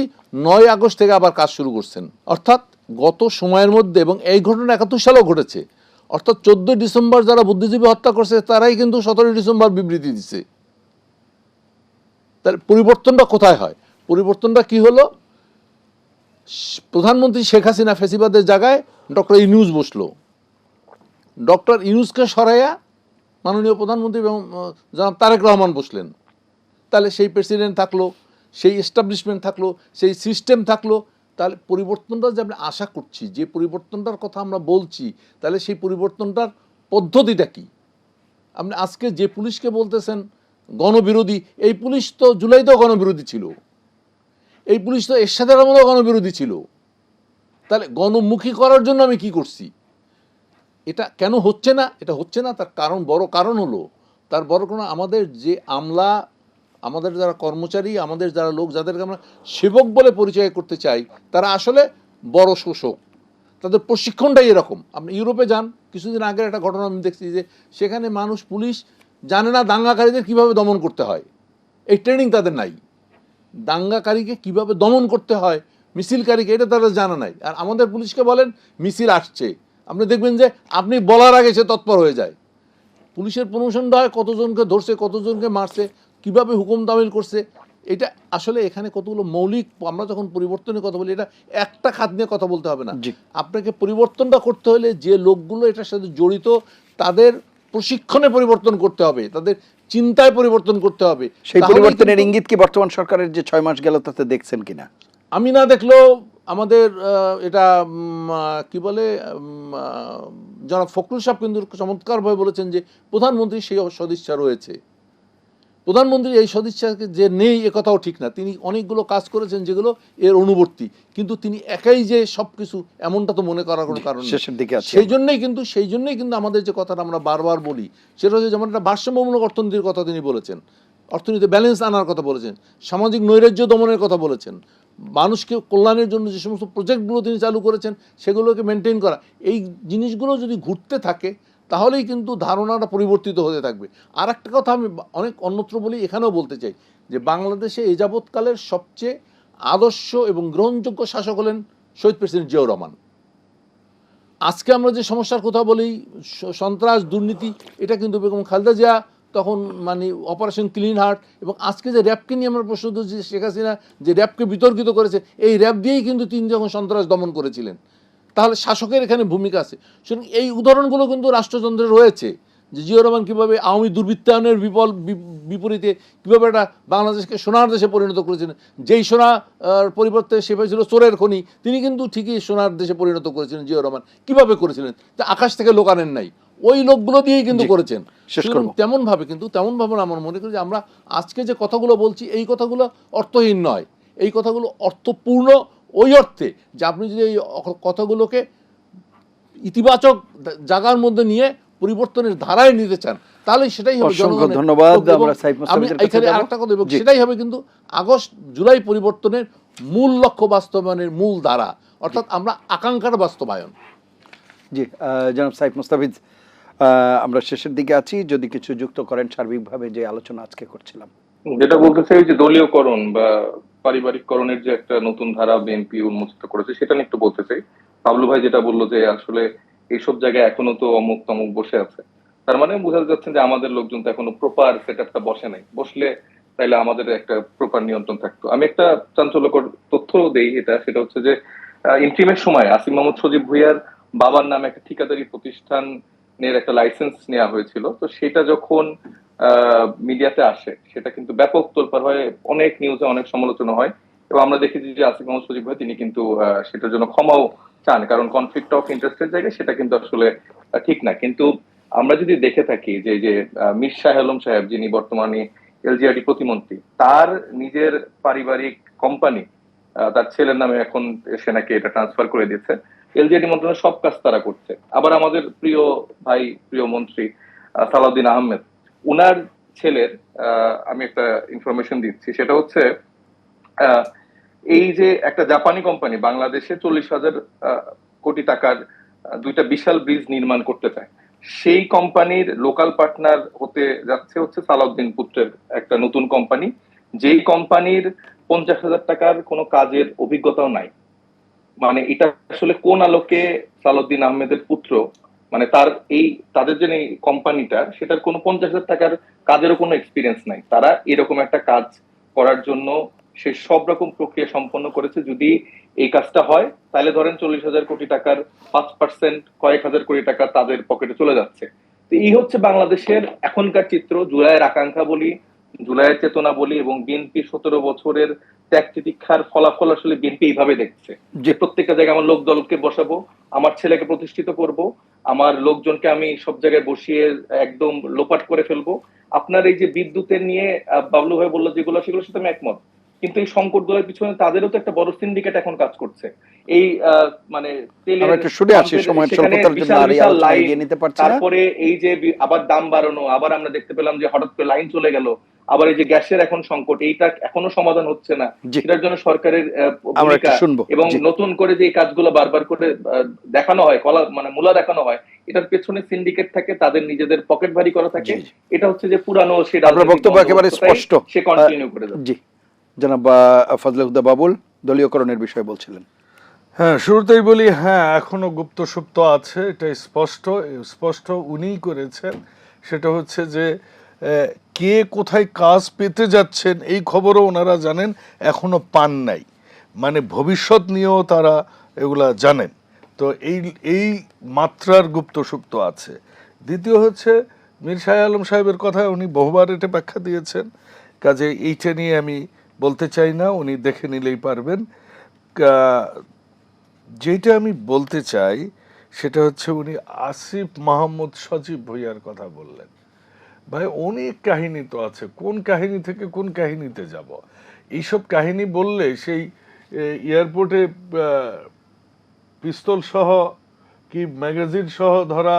9 আগস্ট থেকে আবার কাজ শুরু করছেন। অর্থাৎ গত সময়ের মধ্যে, এবং এই ঘটনা 71 সালেও ঘটেছে, অর্থাৎ 14 ডিসেম্বর যারা বুদ্ধিজীবী হত্যা করছে তারাই কিন্তু 17 ডিসেম্বর বিবৃতি দিছে। তার পরিবর্তনটা কোথায় হয়? পরিবর্তনটা কি হলো? প্রধানমন্ত্রী শেখ হাসিনা ফেসিবাদের জায়গায় ডক্টর ইউনূস বসলো। ডক্টর ইউনূসকে সরাইয়া মাননীয় প্রধানমন্ত্রী এবং জনাব তারেক রহমান বসলেন। তাহলে সেই প্রেসিডেন্ট থাকলো, সেই এস্টাবলিশমেন্ট থাকলো, সেই সিস্টেম থাকলো। তাহলে পরিবর্তনটা যে আমরা আশা করছি, যে পরিবর্তনটার কথা আমরা বলছি, তাহলে সেই পরিবর্তনটার পদ্ধতিটা কি? আপনি আজকে যে পুলিশকে বলতেছেন গণবিরোধী, এই পুলিশ তো জুলাইতেও গণবিরোধী ছিল, এই পুলিশ তো এরশাদের আমলেও গণবিরোধী ছিল। তাহলে গণমুখী করার জন্য আমি কি করছি? এটা কেন হচ্ছে না? এটা হচ্ছে না তার কারণ, বড় কারণ হলো, তার বড় কারণ আমাদের যে আমলা, আমাদের যারা কর্মচারী, আমাদের যারা লোক যাদেরকে আমরা সেবক বলে পরিচয় করতে চাই, তারা আসলে বড় শোষক। তাদের প্রশিক্ষণটাই এরকম। আপনি ইউরোপে যান, কিছুদিন আগের একটা ঘটনা আমি দেখছি যে সেখানে পুলিশ জানে না দাঙ্গাকারীদের কিভাবে দমন করতে হয়, এই ট্রেনিং তাদের নাই। দাঙ্গাকারীকে কিভাবে দমন করতে হয়, মিছিলকারীকে, এটা তাদের জানা নাই। আর আমাদের পুলিশকে বলেন মিছিল আসছে, আপনি দেখবেন যে আপনি বলার আগে সে তৎপর হয়ে যায়। পুলিশের প্রমোশনটা হয় কতজনকে ধরছে, কতজনকে মারছে, কিভাবে হুকুম তামিল করছে। এটা আসলে এখানে কতগুলো মৌলিক, আমরা যখন পরিবর্তনের কথা বলি এটা একটা খাত নিয়ে কথা বলতে হবে না। জি। আপনাকে পরিবর্তনটা করতে হলে যে লোকগুলো এটার সাথে জড়িত তাদের প্রশিক্ষণে পরিবর্তন করতে হবে, তাদের চিন্তায় পরিবর্তন করতে হবে। সেই তাহলেই পরিবর্তনের কিন্তু- ইঙ্গিত কি বর্তমান সরকারের যে 6 মাস গেল তাতে দেখছেন কিনা? আমি না দেখলেও আমাদের এটা কি বলে জনাব ফখরুল সাহেব কিন্তু চমৎকারভাবে বলেছেন যে প্রধানমন্ত্রী সেই সদিচ্ছা রয়েছে। প্রধানমন্ত্রী এই সদিচ্ছাকে যে নেই এ কথাও ঠিক না, তিনি অনেকগুলো কাজ করেছেন যেগুলো এর অনুবর্তী, কিন্তু তিনি একাই যে সব কিছু এমনটা তো মনে করার কোনো কারণ নেই। শেষের দিকে আছে সেই জন্যই কিন্তু আমাদের যে কথাটা আমরা বারবার বলি সেটা হচ্ছে যেমন একটা ভারসাম্যমূলক অর্থনীতির কথা তিনি বলেছেন, অর্থনীতি ব্যালেন্স আনার কথা বলেছেন, সামাজিক নৈরাজ্য দমনের কথা বলেছেন, মানুষকে কল্যাণের জন্য যে সমস্ত প্রজেক্টগুলো তিনি চালু করেছেন সেগুলোকে মেনটেন করা। এই জিনিসগুলো যদি ঘুরতে থাকে তাহলেই কিন্তু ধারণাটা পরিবর্তিত হতে থাকবে। আর একটা কথা আমি অনেক অন্যত্র বলি, এখানেও বলতে চাই যে বাংলাদেশে এ যাবৎকালের সবচেয়ে আদর্শ এবং গ্রহণযোগ্য শাসক হলেন শহীদ প্রেসিডেন্ট জিয়াউর রহমান। আজকে আমরা যে সমস্যার কথা বলি, সন্ত্রাস, দুর্নীতি, এটা কিন্তু বেগম খালেদা জিয়া তখন অপারেশন ক্লিন হার্ট, এবং আজকে যে র্যাবকে নিয়ে আমরা প্রশ্ন তুলছি, শেখ হাসিনা যে র্যাবকে বিতর্কিত করেছে, এই র্যাব দিয়েই কিন্তু তিনি যখন সন্ত্রাস দমন করেছিলেন। তাহলে শাসকের এখানে ভূমিকা আছে। সুতরাং এই উদাহরণগুলো কিন্তু রাষ্ট্রযন্ত্রে রয়েছে যে জিয়াউর রহমান কীভাবে আওয়ামী দুর্বৃত্তায়নের বিপরীতে কীভাবে একটা বাংলাদেশকে সোনার দেশে পরিণত করেছিলেন। যেই সোনা পরিবর্তে সে ছিল চোরের খনি, তিনি কিন্তু ঠিকই সোনার দেশে পরিণত করেছিলেন জিয়াউর রহমান। কীভাবে করেছিলেন? তা আকাশ থেকে লোক আনেন নাই, ওই লোকগুলো দিয়েই কিন্তু করেছেন। তেমনভাবে আমার মনে করি যে আমরা আজকে যে কথাগুলো বলছি এই কথাগুলো অর্থহীন নয়, এই কথাগুলো অর্থপূর্ণ ওই অর্থে যে আপনি যদি এই কথাগুলোকে ইতিবাচক জায়গার মধ্যে নিয়ে পরিবর্তনের ধারায় নিতে চান তাহলে সেটাই হবে। ধন্যবাদ। আমরা সাইফ মুস্তাফিজের কাছে এখানে আরেকটা কথা বলবো, সেটাই হবে কিন্তু আগস্ট জুলাই পরিবর্তনের মূল লক্ষ্য বাস্তবায়নের মূল ধারা, অর্থাৎ আমরা আকাঙ্ক্ষার বাস্তবায়ন। জি, জনাব সাইফ মুস্তাফিজ, আমরা শেষের দিকে আছি, যদি কিছু যুক্ত করেন সার্বিকভাবে যে আলোচনা আজকে করছিলাম। যেটা বলতে চাই যে দলীয়করণ বা পারিবারিককরণের যে একটা নতুন ধারা বিএনপি উন্মোচিত করেছে সেটা নিয়ে একটু বলতে চাই। পাবলু ভাই যেটা বললো যে আসলে এইসব জায়গায় এখনো তো অমুক তমুক বসে আছে, তার মানে বোঝা যাচ্ছে যে আমাদের লোকজন তো এখনো প্রপার সেটআপটা বসে নাই। বসলে তাইলে আমাদের একটা প্রপার নিয়ন্ত্রণ থাকতো। আমি একটা চাঞ্চল্যকর তথ্য দেই, সেটা হচ্ছে যে ইন্ট্রিমের সময় আসিফ মাহমুদ সজীব ভুঁইয়ার বাবার নামে একটা ঠিকাদারি প্রতিষ্ঠানের একটা লাইসেন্স নেওয়া হয়েছিল। তো সেটা যখন মিডিয়াতে আসে সেটা কিন্তু ব্যাপক তোলপাড় হয়, অনেক নিউজে অনেক সমালোচনা হয়, এবং আমরা দেখেছি যে আসিফ মাহমুদ সজীব ভাই তিনি কিন্তু সেটার জন্য ক্ষমাও চান, কারণ কনফ্লিক্ট অফ ইন্টারেস্টের জায়গায় সেটা কিন্তু আসলে ঠিক না। কিন্তু আমরা যদি দেখে থাকি যে মীর শাহ আলম সাহেব যিনি বর্তমানে এলজিআরডি প্রতিমন্ত্রী, তার নিজের পারিবারিক কোম্পানি তার ছেলের নামে এখন সে নাকি এটা ট্রান্সফার করে দিয়েছে। এলজিআরডি মন্ত্রণালয়ের সব কাজ তারা করছে। আবার আমাদের প্রিয় ভাই, প্রিয় মন্ত্রী সালাউদ্দিন আহমেদ, উনার ছেলের আমি একটা ইনফরমেশন দিচ্ছি, সেটা হচ্ছে এই যে একটা জাপানি কোম্পানি বাংলাদেশে 40,000 কোটি টাকার দুইটা বিশাল ব্রিজ নির্মাণ করতে চায়, সেই কোম্পানির লোকাল পার্টনার হতে যাচ্ছে হচ্ছে সালাউদ্দিন পুত্রের একটা নতুন কোম্পানি, যেই কোম্পানির 50,000 টাকার কোনো কাজের অভিজ্ঞতাও নাই। মানে এটা আসলে কোন আলোকে সালাউদ্দিন আহমেদের পুত্র, মানে তাদের যে কোম্পানিটা, সেটার কোনো 50,000 টাকার কাজেরও কোনো এক্সপিরিয়েন্স নাই, তারা এরকম একটা কাজ করার জন্য সে সব রকম প্রক্রিয়া সম্পন্ন করেছে। যদি এই কাজটা হয় তাহলে ধরেন 40,000 কোটি টাকার 5% কয়েক হাজার কোটি টাকা তাদের পকেটে চলে যাচ্ছে। তো এই হচ্ছে বাংলাদেশের এখনকার চিত্র। জুলাইয়ের আকাঙ্ক্ষা বলি, জুলাইয়ের চেতনা বলি, এবং বিএনপি 17 বছরের ত্যাগ তিতিক্ষার ফলাফল আসলে বিএনপি এইভাবে দেখছে যে প্রত্যেকটা জায়গায় আমার লোক দলকে বসাবো, আমার ছেলেকে প্রতিষ্ঠিত করব, আমার লোকজনকে আমি সব জায়গায় বসিয়ে একদম লোপাট করে ফেলবো। আপনার এই যে বিদ্যুতের নিয়ে বাবলু ভাই বললো যেগুলো, সেগুলোর সাথে আমি একমত। কিন্তু এই সংকটগুলোর পিছনে তাদেরও তো একটা বড় সিন্ডিকেট এখন কাজ করছে। এই মানে আমরা একটু শুনে আসি, সময়ের স্বল্পতার জন্য আর এই আলোচনা এগিয়ে নিতে পারছি না। তারপরে এই যে আবার দাম বাড়ানো, আবার আমরা দেখতে পেলাম যে হঠাৎ করে লাইন চলে গেল, আবার এই যে গ্যাসের এখন সংকট, এইটা এখনো সমাধান হচ্ছে না। এটার জন্য সরকারের ভূমিকা এবং নতুন করে যে এই কাজগুলো বারবার করে দেখানো হয়, মানে মূলা দেখানো হয়, এটার পেছনে সিন্ডিকেট থাকে, তাদের নিজেদের পকেট ভারী করা থাকে। এটা হচ্ছে যে পুরানো সেই বক্তব্য একেবারে স্পষ্ট, সে কন্টিনিউ করে যাচ্ছে। জি জনাব ফজলে হুদা বাবুল দলীয়করণের বিষয়ে বলছিলেন। হ্যাঁ, শুরুতেই বলি, হ্যাঁ এখনো গুপ্ত সুপ্ত আছে, এটা স্পষ্ট উনিই করেছেন। সেটা হচ্ছে যে কে কোথায় কাজ পেতে যাচ্ছেন এই খবরও ওনারা জানেন, এখনো পান নাই, মানে ভবিষ্যৎ নিয়েও তারা এগুলা জানেন। তো এই মাত্রার গুপ্ত সুপ্ত আছে। দ্বিতীয় হচ্ছে মীর শাহ আলম সাহেবের কথা উনি বহুবার এটা ব্যাখ্যা দিয়েছেন, কাজে এইটা নিয়ে আমি বলতে চাই না, উনি দেখে নিলেই পারবেন। যেটা আমি বলতে চাই সেটা হচ্ছে উনি আসিফ মাহমুদ সজীব ভুইয়ার কথা বললেন। ভাই অনেক কাহিনী তো আছে, কোন কাহিনী থেকে কোন কাহিনীতে যাব? এইসব কাহিনী বললে সেই এয়ারপোর্টে পিস্তল সহ কি ম্যাগাজিন সহ ধরা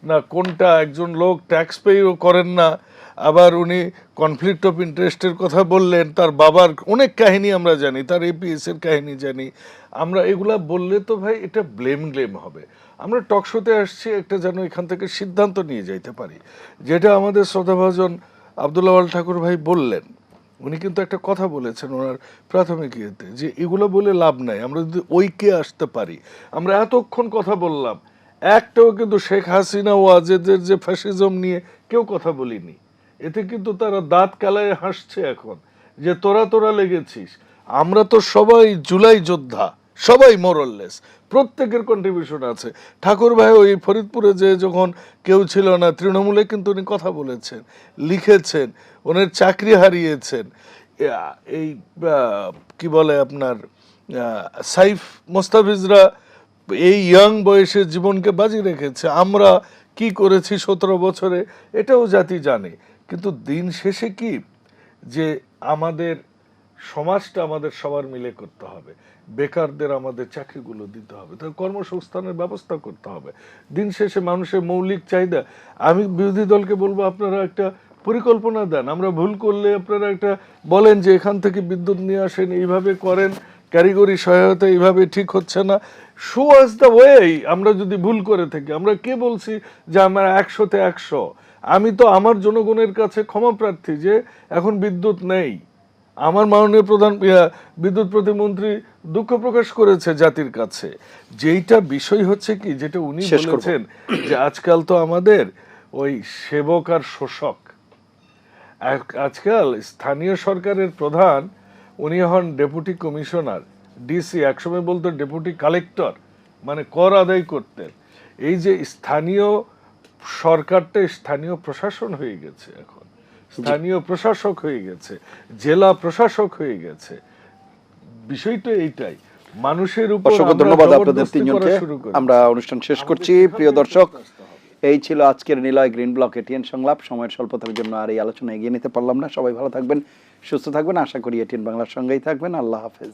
না কোনটা, একজন লোক ট্যাক্স পেও করেন না, আবার উনি কনফ্লিক্ট অফ ইন্টারেস্টের কথা বললেন, তার বাবার অনেক কাহিনী আমরা জানি, তার এপিএস এর কাহিনী জানি আমরা। এগুলা বললে তো ভাই এটা ব্লেম হবে। আমরা টকশোতে আসছি একটা যেন এখান থেকে সিদ্ধান্ত নিয়ে যাইতে পারি, যেটা আমাদের শ্রদ্ধাভাজন আব্দুল্লাহ আল ঠাকুর ভাই বললেন। উনি কিন্তু একটা কথা বলেছেন ওনার প্রাথমিক ইয়েতে, যে এগুলো বলে লাভ নাই, আমরা যদি ঐক্যে আসতে পারি। আমরা এতক্ষণ কথা বললাম, একটাও কিন্তু শেখ হাসিনা ও আজেদের যে ফ্যাসিজম নিয়ে কেউ কথা বলিনি। এতে কিন্তু তারা দাঁত কালায় হাসছে এখন, যে তোরা লেগেছিস। আমরা তো সবাই জুলাই যোদ্ধা, সবাই মোরললেস, প্রত্যেকের কন্ট্রিবিউশন আছে। ঠাকুর ভাই ওই ফরিদপুরে যে যখন কেউ ছিল না তৃণমূলে, কিন্তু উনি কথা বলেছেন, লিখেছেন, ওনার চাকরি হারিয়েছেন। এই কি বলে আপনার সাইফ মোস্তাফিজরা এই ইয়াং বয়সে জীবনকে বাজি রেখেছে। আমরা কি করেছি 17 বছরে এটাও জাতি জানে। কিন্তু দিন শেষে কি, যে আমাদের সমাজটা আমাদের সবার মিলে করতে হবে, বেকারদের আমাদের চাকরিগুলো দিতে হবে, তার কর্মসংস্থানের ব্যবস্থা করতে হবে। দিন শেষে মানুষের মৌলিক চাহিদা। আমি বিরোধী দলকে বলবো, আপনারা একটা পরিকল্পনা দেন, আমরা ভুল করলে আপনারা একটা বলেন যে এখান থেকে বিদ্যুৎ নিয়ে আসেন, এইভাবে করেন, কারিগরি সহায়তা এইভাবে ঠিক হচ্ছে না, শো আস দ্য ওয়ে। আমরা যদি ভুল করে থাকি, আমরা কে বলছি যে আমরা 100-তে 100? আমি তো আমার জনগণের কাছে ক্ষমা প্রার্থী যে এখন বিদ্যুৎ নেই। আমার মাননীয় প্রধান বিদ্যুৎ প্রতিমন্ত্রী দুঃখ প্রকাশ করেছে জাতির কাছে। যেইটা বিষয় হচ্ছে কি, যেটা উনি বলেছেন যে আজকাল তো আমাদের ওই সেবক আর শোষক, আজকাল স্থানীয় সরকারের প্রধান উনি হন ডেপুটি কমিশনার, ডিসি, একসময় বলতো ডেপুটি কালেক্টর, মানে কর আদায় করতেন। এই যে স্থানীয় সরকারটা স্থানীয় প্রশাসন হয়ে গেছে, এখন স্থানীয় প্রশাসক হয়ে গেছে, জেলা প্রশাসক হয়ে গেছে। বিষয় তো এইটাই, মানুষের উপর। অসংখ্য ধন্যবাদ আপনাদের তিনজনকে। আমরা অনুষ্ঠান শেষ করছি। প্রিয় দর্শক, এই ছিল আজকের নিলয় গ্রিন ব্লক এটিএন সংলাপ। সময়ের স্বল্পতার জন্য আর এই আলোচনা এগিয়ে নিতে পারলাম না। সবাই ভালো থাকবেন, সুস্থ থাকবেন, আশা করি এটিএন বাংলার সঙ্গেই থাকবেন। আল্লাহ হাফেজ।